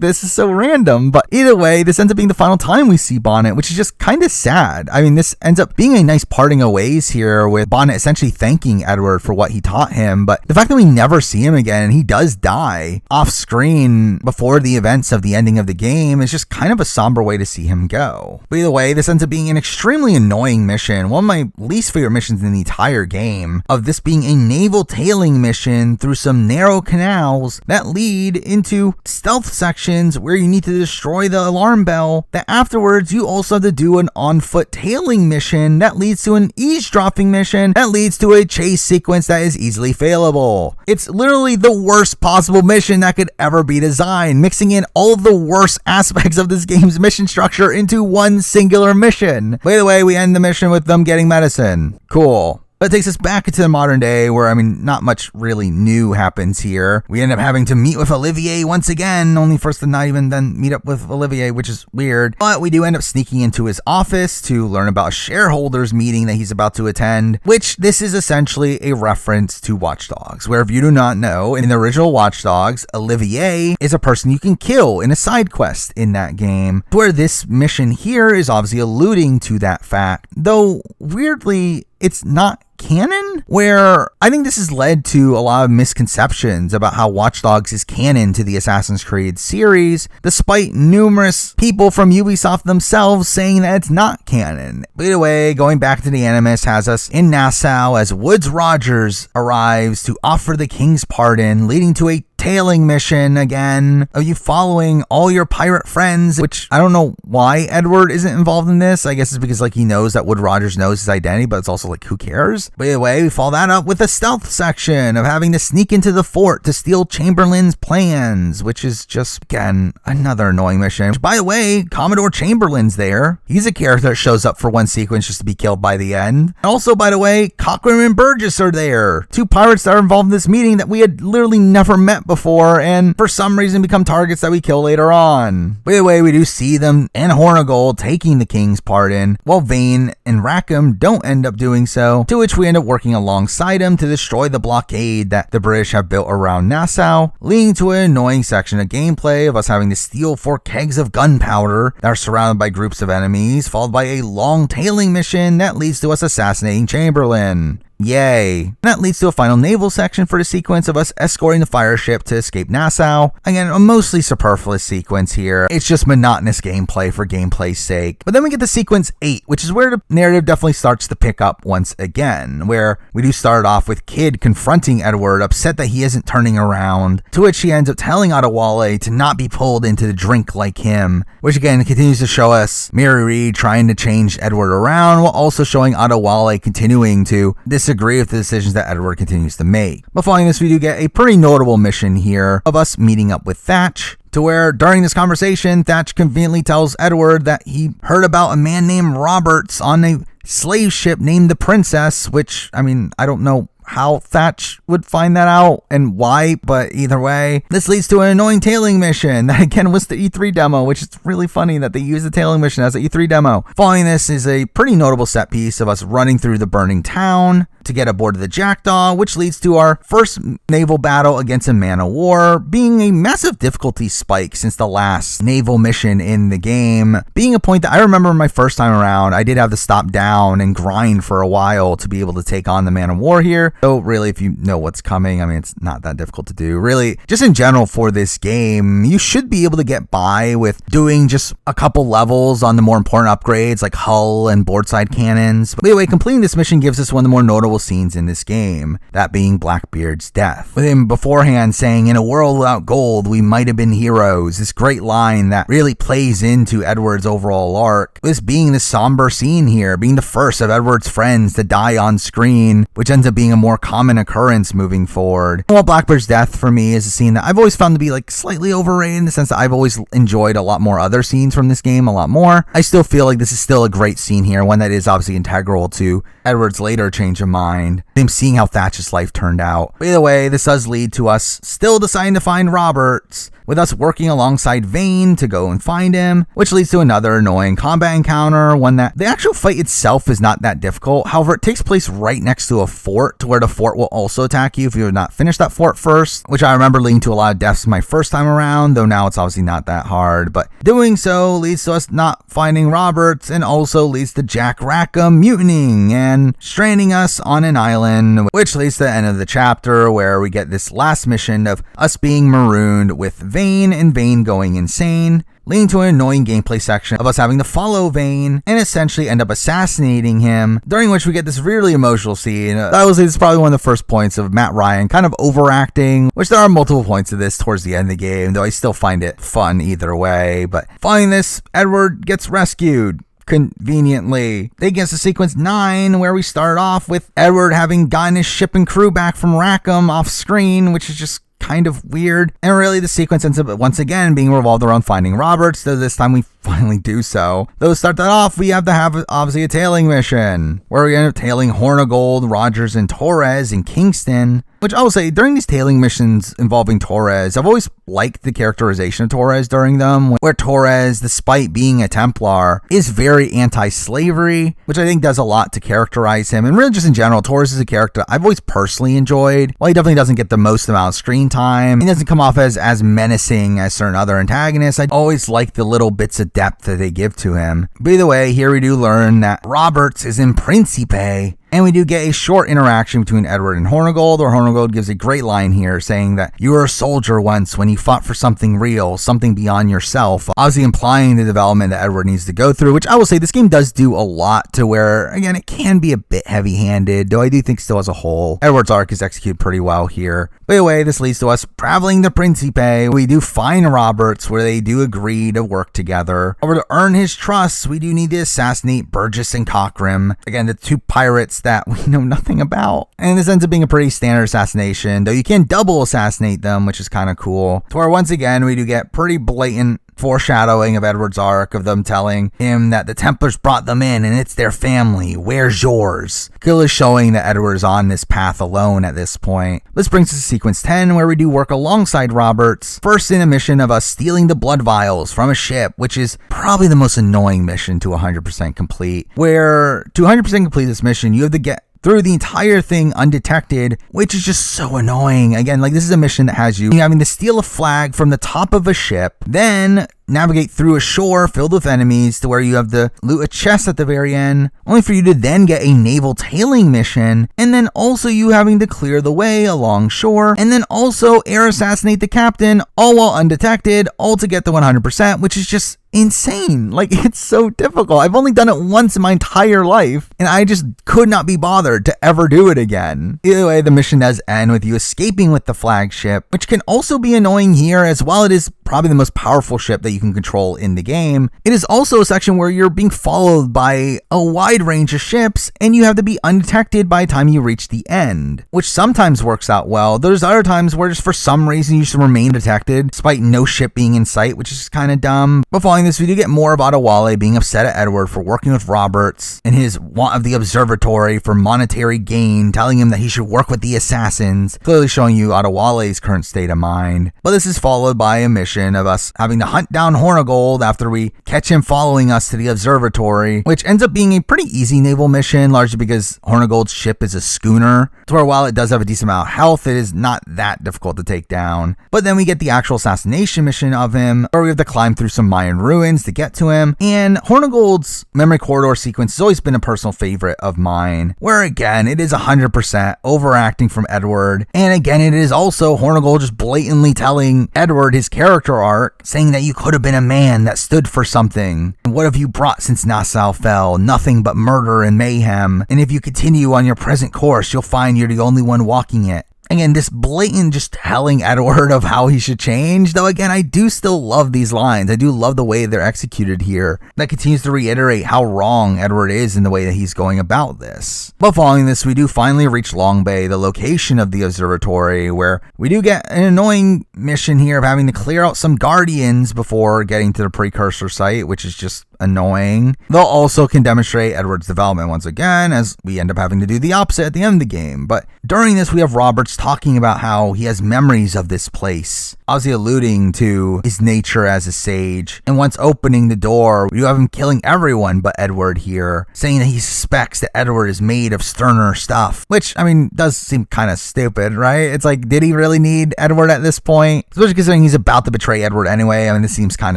this is so random. But either way, this ends up being the final time we see Bonnet, which is just kind of sad. I mean, this ends up being a nice parting of ways here, with Bonnet essentially thanking Edward for what he taught him, but the fact that we never see him again and he does die off screen before the events of the ending of the game is just kind of a somber way to see him go. But either way, this ends up being an extremely annoying mission, one of my least favorite missions in the entire game, of this being a naval tailing mission through some narrow canals that lead into stealth sections where you need to destroy the alarm bell, that afterwards you also have to do an on-foot tailing mission that leads to an eavesdropping mission that leads to a chase sequence that is easily failable. It's literally the worst possible mission that could ever be designed, mixing in all of the worst aspects of this game's mission structure into one singular mission. By the way, we end the mission with them getting medicine. Cool. That takes us back into the modern day, where, I mean, not much really new happens here. We end up having to meet with Olivier once again, only for us to not even then meet up with Olivier, which is weird. But we do end up sneaking into his office to learn about a shareholders meeting that he's about to attend, which this is essentially a reference to Watch Dogs, where if you do not know, in the original Watch Dogs, Olivier is a person you can kill in a side quest in that game, where this mission here is obviously alluding to that fact, though weirdly, it's not canon, where I think this has led to a lot of misconceptions about how Watch Dogs is canon to the Assassin's Creed series, despite numerous people from Ubisoft themselves saying that it's not canon. But either way, going back to the Animus has us in Nassau as Woodes Rogers arrives to offer the king's pardon, leading to a tailing mission again of you following all your pirate friends, which I don't know why Edward isn't involved in this. I guess it's because like he knows that Woodes Rogers knows his identity, but it's also like, who cares? But either way, we follow that up with a stealth section of having to sneak into the fort to steal Chamberlain's plans, which is just, again, another annoying mission. Which, by the way, Commodore Chamberlain's there. He's a character that shows up for one sequence just to be killed by the end. And also, by the way, Cochran and Burgess are there. Two pirates that are involved in this meeting that we had literally never met before, and for some reason become targets that we kill later on. By the way, we do see them and Hornigold taking the king's pardon, while Vane and Rackham don't end up doing so, to which we end up working alongside him to destroy the blockade that the British have built around Nassau, leading to an annoying section of gameplay of us having to steal 4 kegs of gunpowder that are surrounded by groups of enemies, followed by a long tailing mission that leads to us assassinating Chamberlain. Yay. That leads to a final naval section for the sequence of us escorting the fire ship to escape Nassau. Again, a mostly superfluous sequence here. It's just monotonous gameplay for gameplay's sake. But then we get to sequence 8, which is where the narrative definitely starts to pick up once again, where we do start off with Kid confronting Edward, upset that he isn't turning around, to which he ends up telling Adewale to not be pulled into the drink like him, which again continues to show us Mary Read trying to change Edward around, while also showing Adewale continuing to disagree with the decisions that Edward continues to make. But following this, we do get a pretty notable mission here of us meeting up with Thatch, to where during this conversation, Thatch conveniently tells Edward that he heard about a man named Roberts on a slave ship named the Princess, which, I mean, I don't know how Thatch would find that out and why, but either way, this leads to an annoying tailing mission that again was the E3 demo, which is really funny that they use the tailing mission as an E3 demo. Following this is a pretty notable set piece of us running through the burning town to get aboard the Jackdaw, which leads to our first naval battle against a man of war, being a massive difficulty spike since the last naval mission in the game, being a point that I remember my first time around, I did have to stop down and grind for a while to be able to take on the man of war here. So really, if you know what's coming, I mean, it's not that difficult to do. Really, just in general for this game, you should be able to get by with doing just a couple levels on the more important upgrades like hull and boardside cannons. But anyway, completing this mission gives us one of the more notable scenes in this game, that being Blackbeard's death. With him beforehand saying, "In a world without gold, we might have been heroes." This great line that really plays into Edward's overall arc. This being this somber scene here, being the first of Edward's friends to die on screen, which ends up being a more common occurrence moving forward. While Blackbeard's death for me is a scene that I've always found to be like slightly overrated in the sense that I've always enjoyed a lot more other scenes from this game a lot more. I still feel like this is still a great scene here, one that is obviously integral to Edward's later change of mind, him seeing how Thatch's life turned out. But either way, this does lead to us still deciding to find Roberts, with us working alongside Vane to go and find him, which leads to another annoying combat encounter, one that the actual fight itself is not that difficult. However, it takes place right next to a fort, to where the fort will also attack you if you have not finished that fort first, which I remember leading to a lot of deaths my first time around, though now it's obviously not that hard. But doing so leads to us not finding Roberts, and also leads to Jack Rackham mutinying and stranding us on an island, which leads to the end of the chapter, where we get this last mission of us being marooned with Vane and Vane going insane, leading to an annoying gameplay section of us having to follow Vane and essentially end up assassinating him, during which we get this really emotional scene. I would say this is probably one of the first points of Matt Ryan kind of overacting, which there are multiple points of this towards the end of the game, though I still find it fun either way. But following this, Edward gets rescued. Conveniently, they get to sequence 9, where we start off with Edward having gotten his ship and crew back from Rackham off screen, which is just kind of weird. And really, the sequence ends up once again being revolved around finding Roberts, though this time we finally do so. Though to start that off, we have to have obviously a tailing mission, where we end up tailing Hornigold, Rogers, and Torres in Kingston. Which I will say, during these tailing missions involving Torres, I've always liked the characterization of Torres during them, where Torres, despite being a Templar, is very anti-slavery, which I think does a lot to characterize him. And really just in general, Torres is a character I've always personally enjoyed. While he definitely doesn't get the most amount of screen time, he doesn't come off as menacing as certain other antagonists, I always like the little bits of depth that they give to him. But either way, here we do learn that Roberts is in Principe, and we do get a short interaction between Edward and Hornigold, where Hornigold gives a great line here saying that you were a soldier once when you fought for something real, something beyond yourself, obviously implying the development that Edward needs to go through, which I will say this game does do a lot to where, again, it can be a bit heavy-handed, though I do think still as a whole, Edward's arc is executed pretty well here. But anyway, this leads to us traveling to Principe. We do find Roberts, where they do agree to work together. However, to earn his trust, we do need to assassinate Burgess and Cockram, again, the two pirates that we know nothing about. And this ends up being a pretty standard assassination, though you can double assassinate them, which is kind of cool. To where once again, we do get pretty blatant foreshadowing of Edward's arc, of them telling him that the Templars brought them in and it's their family. Where's yours? Clearly showing that Edward is on this path alone at this point. This brings us to sequence 10, where we do work alongside Roberts, first in a mission of us stealing the blood vials from a ship, which is probably the most annoying mission to 100% complete, where to 100% complete this mission, you have to get through the entire thing undetected, which is just so annoying. Again, like, this is a mission that has you having to steal a flag from the top of a ship, then navigate through a shore filled with enemies to where you have to loot a chest at the very end, only for you to then get a naval tailing mission, and then also you having to clear the way along shore, and then also air assassinate the captain, all while undetected, all to get to 100%, which is just insane. Like, it's so difficult. I've only done it once in my entire life, and I just could not be bothered to ever do it again. Either way, the mission does end with you escaping with the flagship, which can also be annoying here, as while it is probably the most powerful ship that you you can control in the game. It is also a section where you're being followed by a wide range of ships, and you have to be undetected by the time you reach the end, which sometimes works out well. There's other times where just for some reason you just remain detected, despite no ship being in sight, which is kind of dumb. But following this, we do get more of Adewale being upset at Edward for working with Roberts and his want of the observatory for monetary gain, telling him that he should work with the assassins, clearly showing you Adewale's current state of mind. But this is followed by a mission of us having to hunt down Hornigold after we catch him following us to the observatory, which ends up being a pretty easy naval mission, largely because Hornigold's ship is a schooner, to where while it does have a decent amount of health, it is not that difficult to take down. But then we get the actual assassination mission of him, where we have to climb through some Mayan ruins to get to him, and Hornigold's memory corridor sequence has always been a personal favorite of mine, where again, it is 100% overacting from Edward, and again, it is also Hornigold just blatantly telling Edward his character arc, saying that you could have been a man that stood for something. And what have you brought since Nassau fell? Nothing but murder and mayhem. And if you continue on your present course, you'll find you're the only one walking it. Again, this blatant just telling Edward of how he should change, though again, I do still love these lines. I do love the way they're executed here. That continues to reiterate how wrong Edward is in the way that he's going about this. But following this, we do finally reach Long Bay, the location of the observatory, where we do get an annoying mission here of having to clear out some guardians before getting to the precursor site, which is just annoying. Though also can demonstrate Edward's development once again, as we end up having to do the opposite at the end of the game. But during this, we have Roberts talking about how he has memories of this place, obviously alluding to his nature as a sage. And once opening the door, you have him killing everyone but Edward here, saying that he suspects that Edward is made of sterner stuff, which, I mean, does seem kind of stupid, right? It's like, did he really need Edward at this point? Especially considering he's about to betray Edward anyway. I mean, this seems kind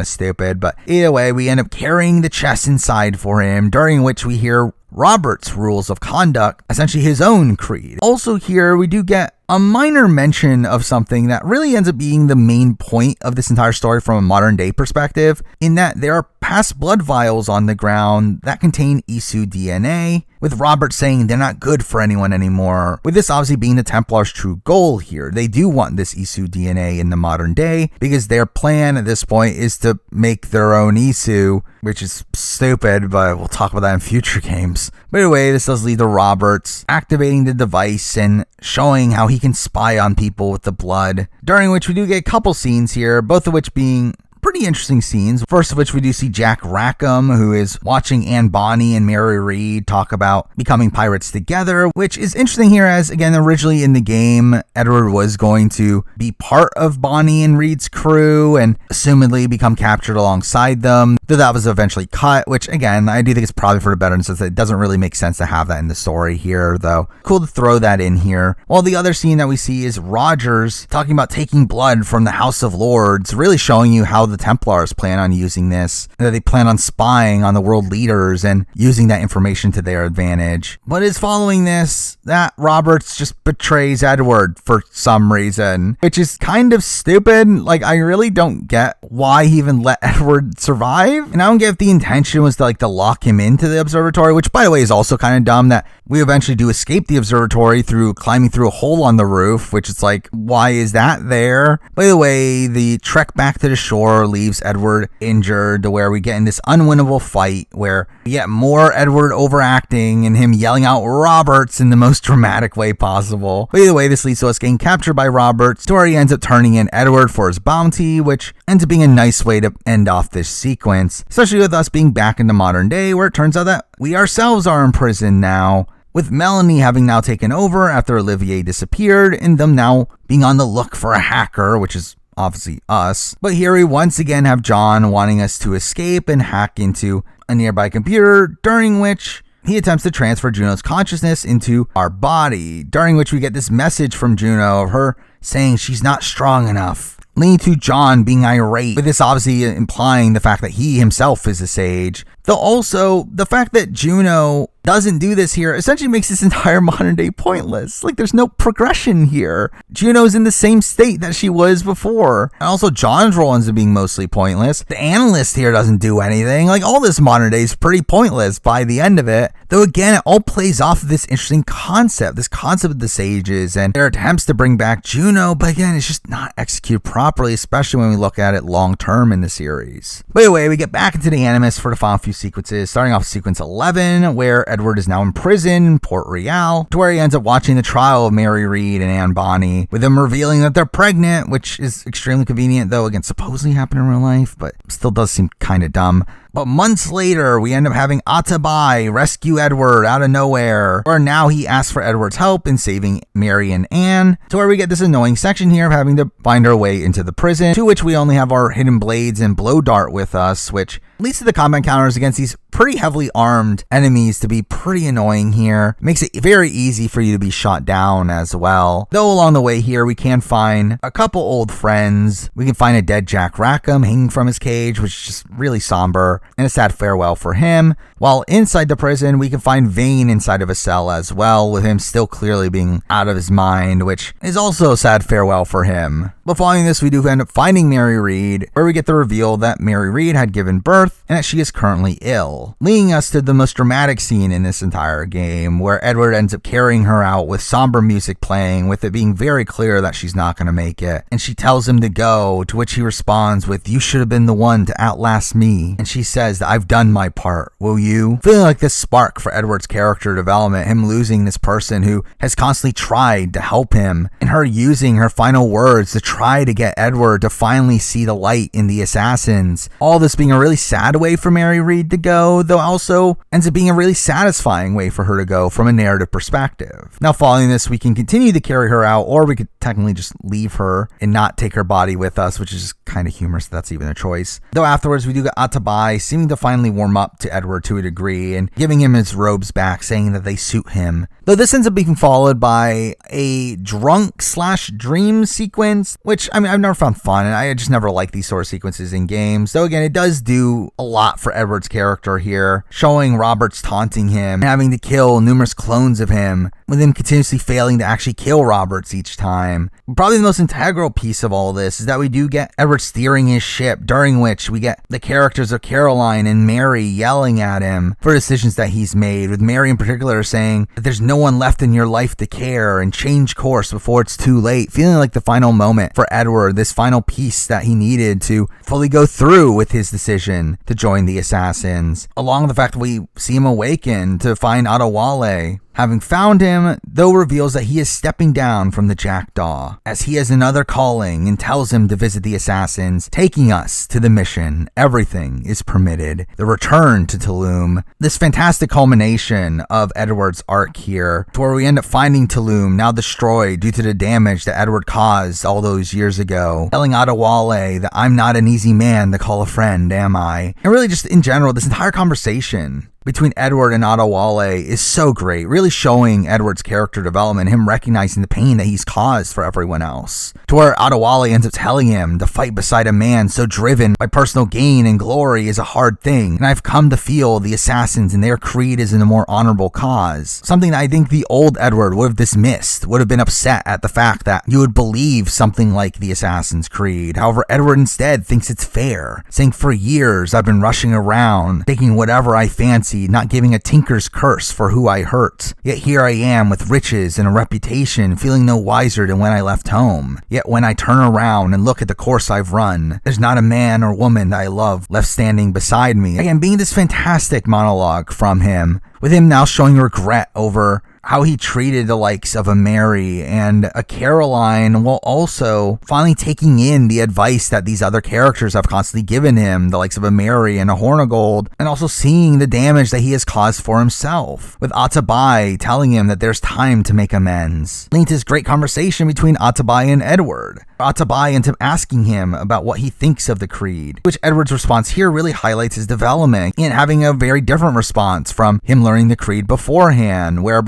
of stupid, but either way, we end up carrying the chest inside for him, during which we hear Robert's rules of conduct, essentially his own creed. Also here, we do get a minor mention of something that really ends up being the main point of this entire story from a modern day perspective, in that there are past blood vials on the ground that contain Isu DNA, with Robert saying they're not good for anyone anymore, with this obviously being the Templars' true goal here. They do want this Isu DNA in the modern day, because their plan at this point is to make their own Isu, which is stupid, but we'll talk about that in future games. But anyway, this does lead to Roberts activating the device and showing how he can spy on people with the blood, during which we do get a couple scenes here, both of which being pretty interesting scenes. First of which we do see Jack Rackham, who is watching Anne Bonny and Mary Read talk about becoming pirates together, which is interesting here as, again, originally in the game, Edward was going to be part of Bonny and Read's crew and assumedly become captured alongside them, though that was eventually cut, which, again, I do think it's probably for the better, since it doesn't really make sense to have that in the story here, though. Cool to throw that in here. While the other scene that we see is Rogers talking about taking blood from the House of Lords, really showing you how the Templars plan on using this, that they plan on spying on the world leaders and using that information to their advantage. But it's following this that Roberts just betrays Edward for some reason, which is kind of stupid. Like, I really don't get why he even let Edward survive, and I don't get if the intention was to lock him into the observatory, which, by the way, is also kind of dumb, that we eventually do escape the observatory through climbing through a hole on the roof, which is like, why is that there? By the way, the trek back to the shore leaves Edward injured, to where we get in this unwinnable fight where we get more Edward overacting and him yelling out Roberts in the most dramatic way possible. But either way, this leads to us getting captured by Roberts, to where he ends up turning in Edward for his bounty, which ends up being a nice way to end off this sequence, especially with us being back in the modern day, where it turns out that we ourselves are in prison now, with Melanie having now taken over after Olivier disappeared, and them now being on the look for a hacker, which is obviously us. But here we once again have John wanting us to escape and hack into a nearby computer, during which he attempts to transfer Juno's consciousness into our body, during which we get this message from Juno of her saying she's not strong enough, leading to John being irate, with this obviously implying the fact that he himself is a sage, Though also, the fact that Juno doesn't do this here essentially makes this entire modern day pointless. Like, there's no progression here. Juno's in the same state that she was before. And also, John's role ends up being mostly pointless. The analyst here doesn't do anything. Like, all this modern day is pretty pointless by the end of it. Though again, it all plays off of this interesting concept, this concept of the sages and their attempts to bring back Juno, but again, it's just not executed properly, especially when we look at it long term in the series. But anyway, we get back into the Animus for the final few sequences, starting off with sequence 11, where Edward is now in prison in Port Royal, to where he ends up watching the trial of Mary Read and Anne Bonny, with them revealing that they're pregnant, which is extremely convenient, though again, supposedly happened in real life, but still does seem kind of dumb. But months later, we end up having Atabai rescue Edward out of nowhere, where now he asks for Edward's help in saving Mary and Anne, to where we get this annoying section here of having to find our way into the prison, to which we only have our hidden blades and blow dart with us, which leads to the combat encounters against these pretty heavily armed enemies to be pretty annoying here. Makes it very easy for you to be shot down as well. Though along the way here, we can find a couple old friends. We can find a dead Jack Rackham hanging from his cage, which is just really somber, and a sad farewell for him. While inside the prison, we can find Vane inside of a cell as well, with him still clearly being out of his mind, which is also a sad farewell for him. But following this, we do end up finding Mary Read, where we get the reveal that Mary Read had given birth and that she is currently ill, leading us to the most dramatic scene in this entire game, where Edward ends up carrying her out with somber music playing, with it being very clear that she's not going to make it. And she tells him to go, to which he responds with, "You should have been the one to outlast me." And she says that, "I've done my part, will you?" Feeling like this spark for Edward's character development, him losing this person who has constantly tried to help him, and her using her final words to try to get Edward to finally see the light in the assassins. All this being a really sad way for Mary Read to go, though also ends up being a really satisfying way for her to go from a narrative perspective. Now following this, we can continue to carry her out, or we could technically just leave her and not take her body with us, which is just kind of humorous that that's even a choice. Though afterwards, we do get Atabai seeming to finally warm up to Edward to a degree and giving him his robes back, saying that they suit him. Though this ends up being followed by a drunk/dream sequence, which I mean, I've never found fun, and I just never like these sort of sequences in games. Though again, it does do a lot for Edward's character here, showing Roberts taunting him, having to kill numerous clones of him, with him continuously failing to actually kill Roberts each time. Probably the most integral piece of all this is that we do get Edward steering his ship, during which we get the characters of Caroline and Mary yelling at him for decisions that he's made, with Mary in particular saying that there's no one left in your life to care and change course before it's too late, feeling like the final moment for Edward, this final piece that he needed to fully go through with his decision to join the assassins, along with the fact that we see him awaken to find Adewale. Having found him, though, reveals that he is stepping down from the Jackdaw, as he has another calling, and tells him to visit the assassins, taking us to the mission. Everything is permitted. The return to Tulum. This fantastic culmination of Edward's arc here, to where we end up finding Tulum, now destroyed due to the damage that Edward caused all those years ago, telling Adewale that I'm not an easy man to call a friend, am I? And really just in general, this entire conversation between Edward and Adewale is so great, really showing Edward's character development, him recognizing the pain that he's caused for everyone else, to where Adewale ends up telling him to fight beside a man so driven by personal gain and glory is a hard thing, and I've come to feel the assassins and their creed is in a more honorable cause. Something that I think the old Edward would have dismissed, would have been upset at the fact that you would believe something like the Assassin's Creed. However, Edward instead thinks it's fair, saying, "For years I've been rushing around, taking whatever I fancy, not giving a tinker's curse for who I hurt. Yet here I am with riches and a reputation, feeling no wiser than when I left home. Yet when I turn around and look at the course I've run, there's not a man or woman that I love left standing beside me." Again, being this fantastic monologue from him, with him now showing regret over how he treated the likes of a Mary and a Caroline, while also finally taking in the advice that these other characters have constantly given him, the likes of a Mary and a Hornigold, and also seeing the damage that he has caused for himself, with Atabai telling him that there's time to make amends, leading to this great conversation between Atabai and Edward. Atabai ends up asking him about what he thinks of the creed, which Edward's response here really highlights his development and having a very different response from him learning the creed beforehand, where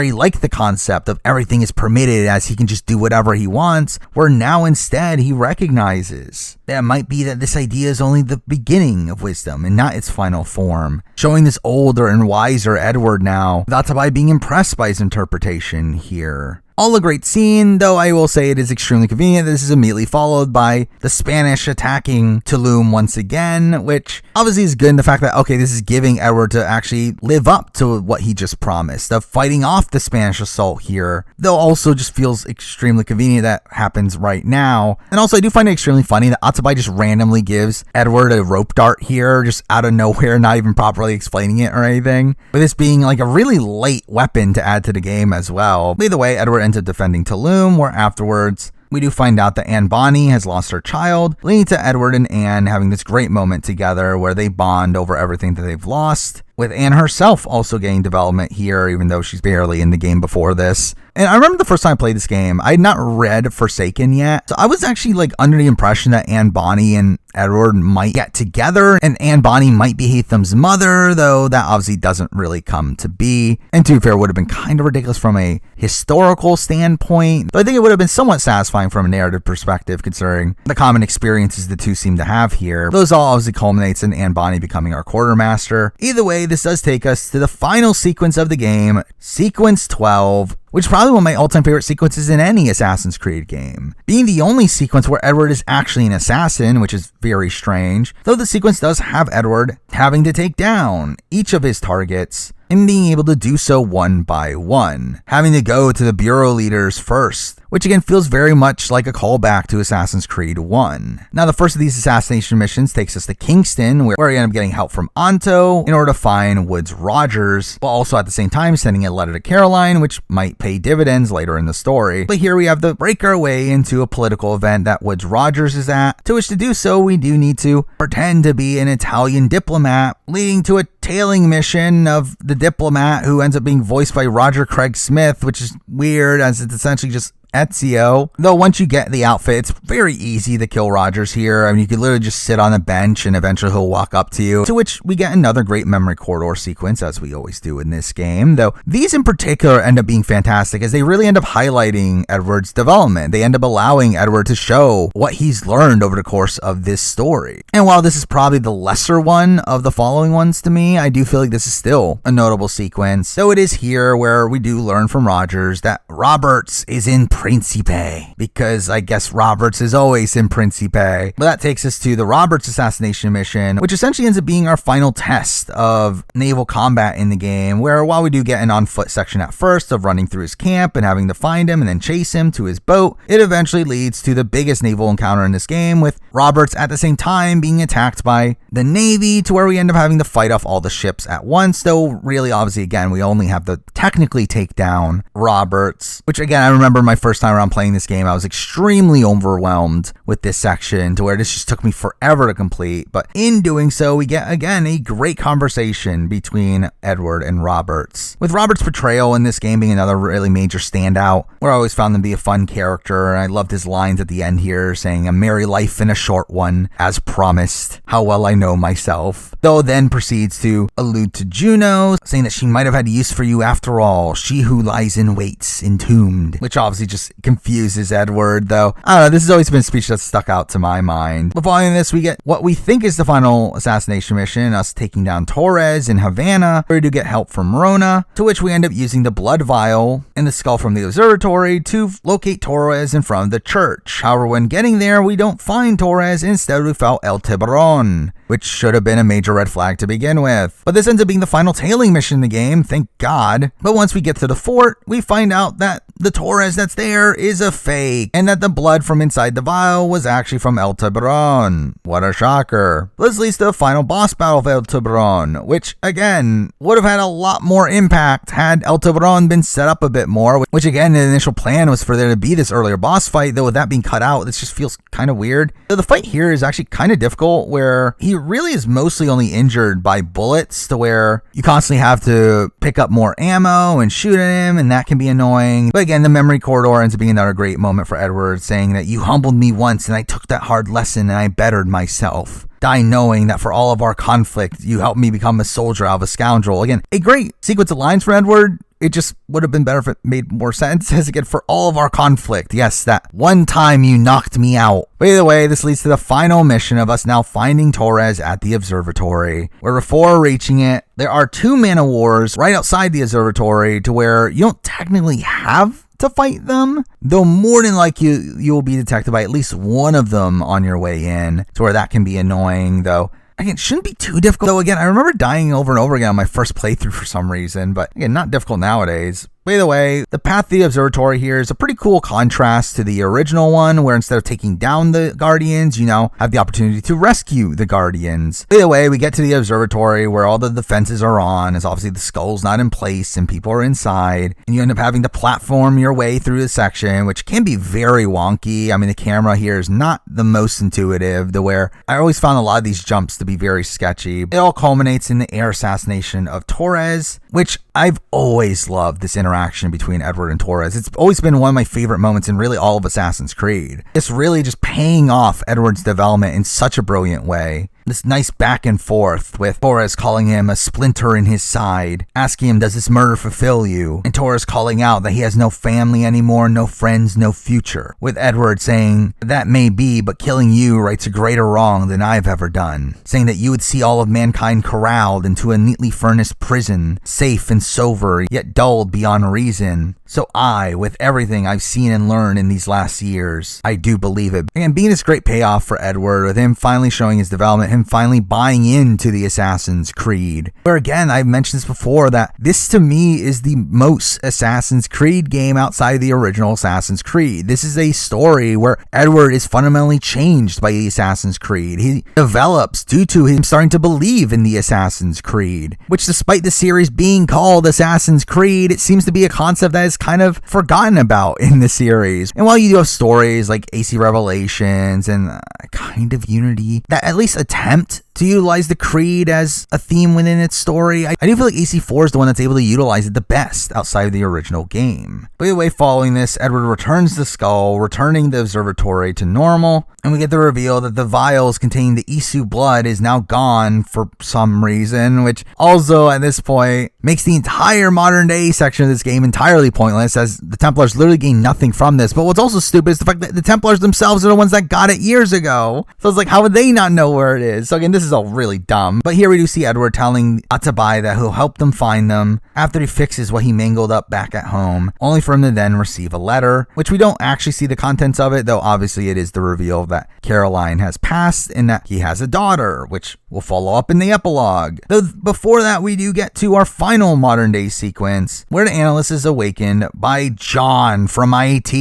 he liked the concept of everything is permitted as he can just do whatever he wants, where now instead he recognizes that it might be that this idea is only the beginning of wisdom and not its final form, showing this older and wiser Edward now, with Atabai being impressed by his interpretation here. All a great scene, though I will say it is extremely convenient that this is immediately followed by the Spanish attacking Tulum once again, which obviously is good in the fact that, okay, this is giving Edward to actually live up to what he just promised of fighting off the Spanish assault here, though also just feels extremely convenient that happens right now. And also I do find it extremely funny that Atabai just randomly gives Edward a rope dart here, just out of nowhere, not even properly explaining it or anything, with this being like a really late weapon to add to the game as well. Either way, Edward ends up defending Tulum, where afterwards we do find out that Anne Bonny has lost her child, leading to Edward and Anne having this great moment together where they bond over everything that they've lost, with Anne herself also getting development here, even though she's barely in the game before this. And I remember the first time I played this game, I had not read Forsaken yet, so I was actually like under the impression that Anne Bonny and Edward might get together, and Anne Bonny might be Haytham's mother, though that obviously doesn't really come to be. And to be fair, it would have been kind of ridiculous from a historical standpoint, but I think it would have been somewhat satisfying from a narrative perspective, considering the common experiences the two seem to have here. Those all obviously culminates in Anne Bonny becoming our quartermaster. Either way, this does take us to the final sequence of the game, Sequence 12, which is probably one of my all-time favorite sequences in any Assassin's Creed game, being the only sequence where Edward is actually an assassin, which is very strange, though the sequence does have Edward having to take down each of his targets and being able to do so one by one, having to go to the bureau leaders first, which again feels very much like a callback to Assassin's Creed 1. Now, the first of these assassination missions takes us to Kingston, where we end up getting help from Anto in order to find Woodes Rogers, while also at the same time sending a letter to Caroline, which might pay dividends later in the story. But here we have to break our way into a political event that Woodes Rogers is at, to which to do so we do need to pretend to be an Italian diplomat, leading to a tailing mission of the diplomat who ends up being voiced by Roger Craig Smith, which is weird as it's essentially just Ezio. Though once you get the outfit, it's very easy to kill Rogers here. I mean, you could literally just sit on a bench and eventually he'll walk up to you, to which we get another great memory corridor sequence, as we always do in this game. Though these in particular end up being fantastic, as they really end up highlighting Edward's development. They end up allowing Edward to show what he's learned over the course of this story. And while this is probably the lesser one of the following ones to me, I do feel like this is still a notable sequence, though it is here where we do learn from Rogers that Roberts is in Principe, because I guess Roberts is always in Principe. But that takes us to the Roberts assassination mission, which essentially ends up being our final test of naval combat in the game, where while we do get an on-foot section at first of running through his camp and having to find him and then chase him to his boat, it eventually leads to the biggest naval encounter in this game, with Roberts at the same time being attacked by the Navy, to where we end up having to fight off all the ships at once, though really obviously again we only have to technically take down Roberts, which again I remember my first time around playing this game I was extremely overwhelmed with this section, to where this just took me forever to complete. But in doing so, we get again a great conversation between Edward and Roberts, with Roberts' portrayal in this game being another really major standout, where I always found him to be a fun character. I loved his lines at the end here saying, "A merry life and a short one, as promised, how well I know myself," though then proceeds to allude to Juno, saying that she might have had use for you after all, she who lies in wait entombed, which obviously just confuses Edward, though I don't know, this has always been a speech that's stuck out to my mind. But following this, we get what we think is the final assassination mission, us taking down Torres in Havana, where we do get help from Rona, to which we end up using the blood vial and the skull from the observatory to locate Torres in front of the church. However, when getting there, we don't find Torres, instead we found El Tiburon, which should have been a major red flag to begin with. But this ends up being the final tailing mission in the game, thank God. But once we get to the fort, we find out that the Torres that's there is a fake, and that the blood from inside the vial was actually from El Tiburon. What a shocker. This leads to the final boss battle of El Tiburon, which again would have had a lot more impact had El Tiburon been set up a bit more, which again the initial plan was for there to be this earlier boss fight, though with that being cut out, this just feels kind of weird. So the fight here is actually kind of difficult, where he really is mostly only injured by bullets, to where you constantly have to pick up more ammo and shoot at him, and that can be annoying. But again, the memory corridor ends up being another great moment for Edward, saying that you humbled me once and I took that hard lesson and I bettered myself. Die knowing that for all of our conflict, you helped me become a soldier out of a scoundrel. Again, a great sequence of lines for Edward. It just would have been better if it made more sense. As again, for all of our conflict. Yes, that one time you knocked me out. But either way, this leads to the final mission of us now finding Torres at the observatory, where before reaching it, there are 2 man-of-wars right outside the observatory to where you don't technically have to fight them, though more than likely you will be detected by at least one of them on your way in, to where that can be annoying, though. Again, shouldn't be too difficult. Though again, I remember dying over and over again on my first playthrough for some reason, but again, not difficult nowadays. By the way, the path to the observatory here is a pretty cool contrast to the original one, where instead of taking down the Guardians, you now have the opportunity to rescue the Guardians. By the way, we get to the observatory where all the defenses are on, as obviously the skull's not in place and people are inside, and you end up having to platform your way through the section, which can be very wonky. I mean, the camera here is not the most intuitive, to where I always found a lot of these jumps to be very sketchy. It all culminates in the air assassination of Torres, which I've always loved this interaction between Edward and Torres. It's always been one of my favorite moments in really all of Assassin's Creed. It's really just paying off Edward's development in such a brilliant way. This nice back and forth with Torres calling him a splinter in his side, asking him, does this murder fulfill you? And Torres calling out that he has no family anymore, no friends, no future. With Edward saying, that may be, but killing you rights a greater wrong than I've ever done. Saying that you would see all of mankind corralled into a neatly furnished prison, safe and sober, yet dulled beyond reason. So I, with everything I've seen and learned in these last years, I do believe it. And being this great payoff for Edward, with him finally showing his development, him finally buying into the Assassin's Creed. Where again, I've mentioned this before, that this to me is the most Assassin's Creed game outside of the original Assassin's Creed. This is a story where Edward is fundamentally changed by the Assassin's Creed. He develops due to him starting to believe in the Assassin's Creed, which despite the series being called Assassin's Creed, it seems to be a concept that is kind of forgotten about in the series. And while you do have stories like AC Revelations and kind of Unity that at least attempt to utilize the Creed as a theme within its story, I do feel like AC4 is the one that's able to utilize it the best outside of the original game. By the way, following this, Edward returns the skull, returning the observatory to normal, and we get the reveal that the vials containing the Isu blood is now gone for some reason, which also at this point makes the entire modern day section of this game entirely pointless, as the Templars literally gain nothing from this. But what's also stupid is the fact that the Templars themselves are the ones that got it years ago. So it's like, how would they not know where it is? So again, this is all really dumb. But here we do see Edward telling Atabai that he'll help them find them after he fixes what he mangled up back at home, only for him to then receive a letter, which we don't actually see the contents of it, though obviously it is the reveal that Caroline has passed and that he has a daughter, which will follow up in the epilogue. Though before that, we do get to our final modern day sequence, where the analyst is awakened by John from IT,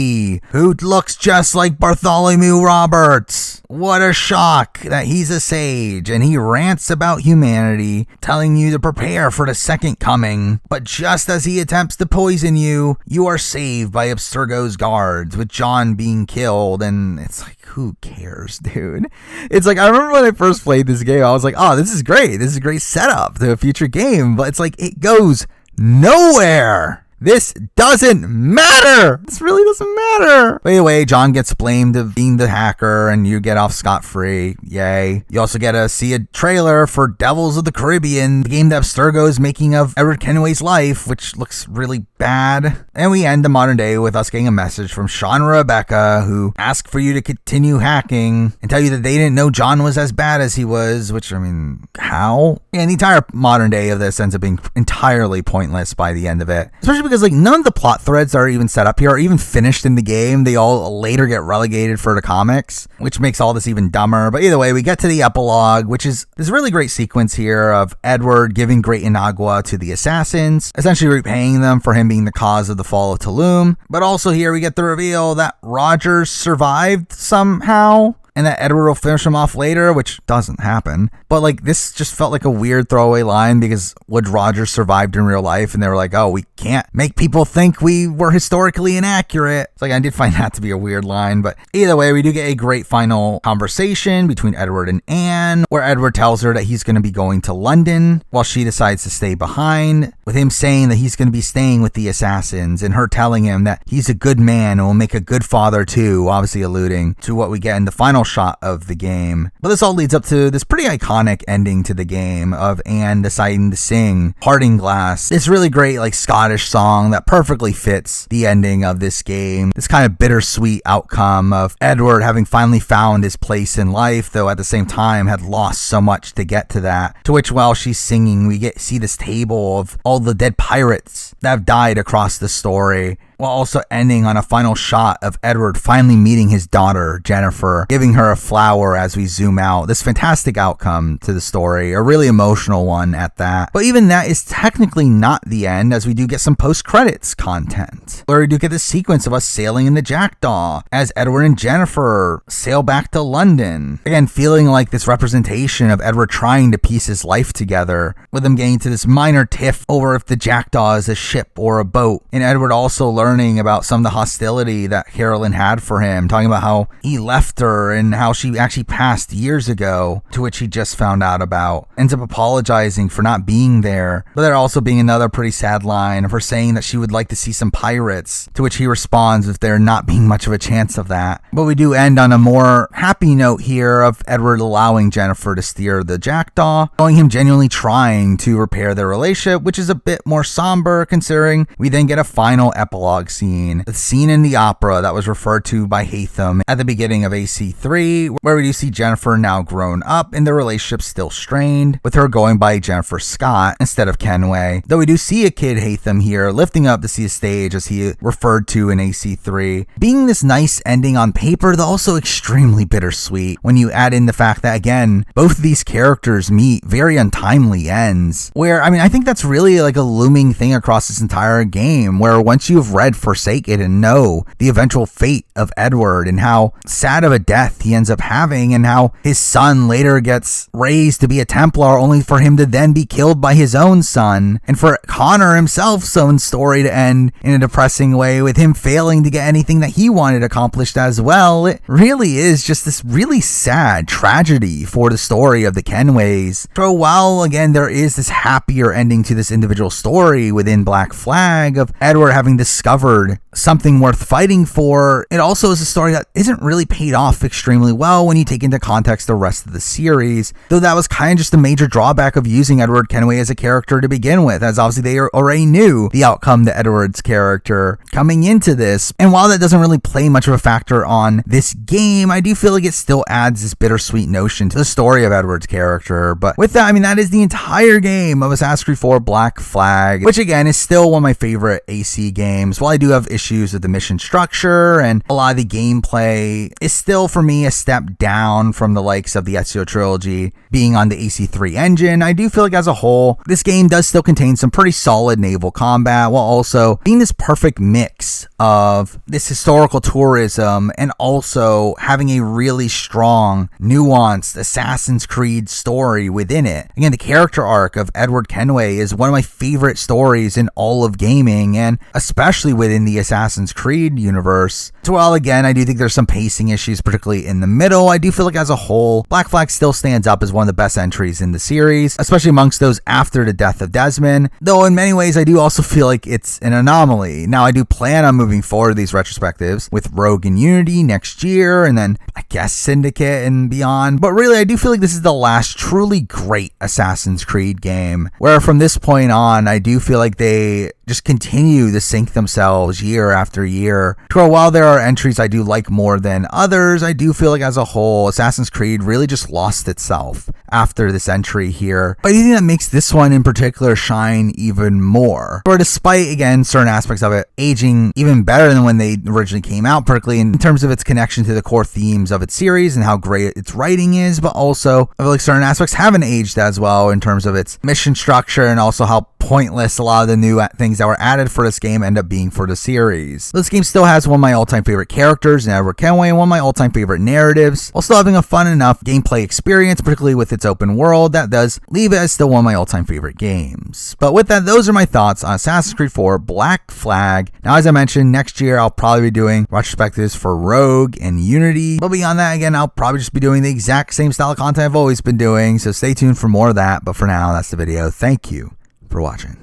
who looks just like Bartholomew Roberts. What a shock that he's a sage, and he rants about humanity, telling you to prepare for the second coming. But just as he attempts to poison you, you are saved by Abstergo's guards, with John being killed, and it's like, who cares, dude? It's like, I remember when I first played this game, I was like, oh, this is great. This is a great setup to a future game, but it's like, it goes nowhere. This doesn't matter. This really doesn't matter. By the way, John gets blamed of being the hacker and you get off scot-free. Yay. You also get to see a trailer for Devils of the Caribbean, the game that Abstergo is making of Edward Kenway's life, which looks really bad. And we end the modern day with us getting a message from Sean and Rebecca, who ask for you to continue hacking and tell you that they didn't know John was as bad as he was, which, I mean, how? And the entire modern day of this ends up being entirely pointless by the end of it. Especially because like none of the plot threads that are even set up here are even finished in the game. They all later get relegated for the comics, which makes all this even dumber. But either way, we get to the epilogue, which is this really great sequence here of Edward giving Great Inagua to the assassins, essentially repaying them for him being the cause of the fall of Tulum. But also here we get the reveal that Rogers survived somehow. and that Edward will finish him off later, which doesn't happen. But like, this just felt like a weird throwaway line because Wood Rogers survived in real life, and they were like, oh, we can't make people think we were historically inaccurate. It's like, I did find that to be a weird line, but either way, we do get a great final conversation between Edward and Anne, where Edward tells her that he's going to be going to London while she decides to stay behind, with him saying that he's going to be staying with the assassins, and her telling him that he's a good man and will make a good father too, obviously alluding to what we get in the final shot of the game. But this all leads up to this pretty iconic ending to the game of Anne deciding to sing Parting Glass. This really great like Scottish song that perfectly fits the ending of this game. This kind of bittersweet outcome of Edward having finally found his place in life, though at the same time had lost so much to get to that. To which, while she's singing, we see this table of all the dead pirates that have died across the story, while also ending on a final shot of Edward finally meeting his daughter, Jennifer, giving her a flower as we zoom out. This fantastic outcome to the story, a really emotional one at that. But even that is technically not the end, as we do get some post-credits content, where we do get this sequence of us sailing in the Jackdaw as Edward and Jennifer sail back to London. Again, feeling like this representation of Edward trying to piece his life together, with him getting to this minor tiff over if the Jackdaw is a ship or a boat, and Edward also learning about some of the hostility that Carolyn had for him, talking about how he left her and how she actually passed years ago, to which he just found out about. Ends up apologizing for not being there, but there also being another pretty sad line of her saying that she would like to see some pirates, to which he responds with there not being much of a chance of that. But we do end on a more happy note here of Edward allowing Jennifer to steer the Jackdaw, showing him genuinely trying to repair their relationship, which is a bit more somber considering we then get a final epilogue scene, the scene in the opera that was referred to by Haytham at the beginning of AC3, where we do see Jennifer now grown up and the relationship still strained, with her going by Jennifer Scott instead of Kenway. Though we do see a kid Haytham here lifting up to see a stage as he referred to in AC3, being this nice ending on paper, though also extremely bittersweet when you add in the fact that, again, both of these characters meet very untimely ends, where, I mean, I think that's really like a looming thing across this entire game, where once you've read Forsaken and know the eventual fate of Edward and how sad of a death he ends up having, and how his son later gets raised to be a Templar only for him to then be killed by his own son, and for Connor himself's own story to end in a depressing way with him failing to get anything that he wanted accomplished as well. It really is just this really sad tragedy for the story of the Kenways. So while again there is this happier ending to this individual story within Black Flag of Edward having discovered something worth fighting for, it also is a story that isn't really paid off extremely well when you take into context the rest of the series, though that was kind of just a major drawback of using Edward Kenway as a character to begin with, as obviously they already knew the outcome to Edward's character coming into this. And while that doesn't really play much of a factor on this game, I do feel like it still adds this bittersweet notion to the story of Edward's character. But with that, I mean, that is the entire game of Assassin's Creed 4 Black Flag, which again is still one of my favorite AC games. While I do have issues with the mission structure and a lot of the gameplay, is still for me a step down from the likes of the Ezio trilogy being on the AC3 engine. I do feel like as a whole, this game does still contain some pretty solid naval combat, while also being this perfect mix of this historical tourism and also having a really strong, nuanced Assassin's Creed story within it. Again, the character arc of Edward Kenway is one of my favorite stories in all of gaming, and especially within the Assassin's Creed universe. So while again, I do think there's some pacing issues, particularly in the middle, I do feel like as a whole, Black Flag still stands up as one of the best entries in the series, especially amongst those after the death of Desmond, though in many ways I do also feel like it's an anomaly. Now, I do plan on moving forward these retrospectives with Rogue and Unity next year, and then I guess Syndicate and beyond, but really I do feel like this is the last truly great Assassin's Creed game, where from this point on, I do feel like they just continue to sink themselves year after year. So while there are entries I do like more than others, I do feel like as a whole, Assassin's Creed really just lost itself after this entry here. But I think that makes this one in particular shine even more. Or despite, again, certain aspects of it aging even better than when they originally came out, particularly in terms of its connection to the core themes of its series and how great its writing is, but also I feel like certain aspects haven't aged as well in terms of its mission structure and also how pointless a lot of the new things that were added for this game end up being for the series. This game still has one of my all-time favorite characters, Edward Kenway, and one of my all-time favorite narratives, while still having a fun enough gameplay experience, particularly with its open world, that does leave it as still one of my all-time favorite games. But with that, those are my thoughts on Assassin's Creed 4 Black Flag. Now, as I mentioned, next year I'll probably be doing retrospectives for Rogue and Unity, but beyond that, again, I'll probably just be doing the exact same style of content I've always been doing, so stay tuned for more of that. But for now, that's the video. Thank you for watching.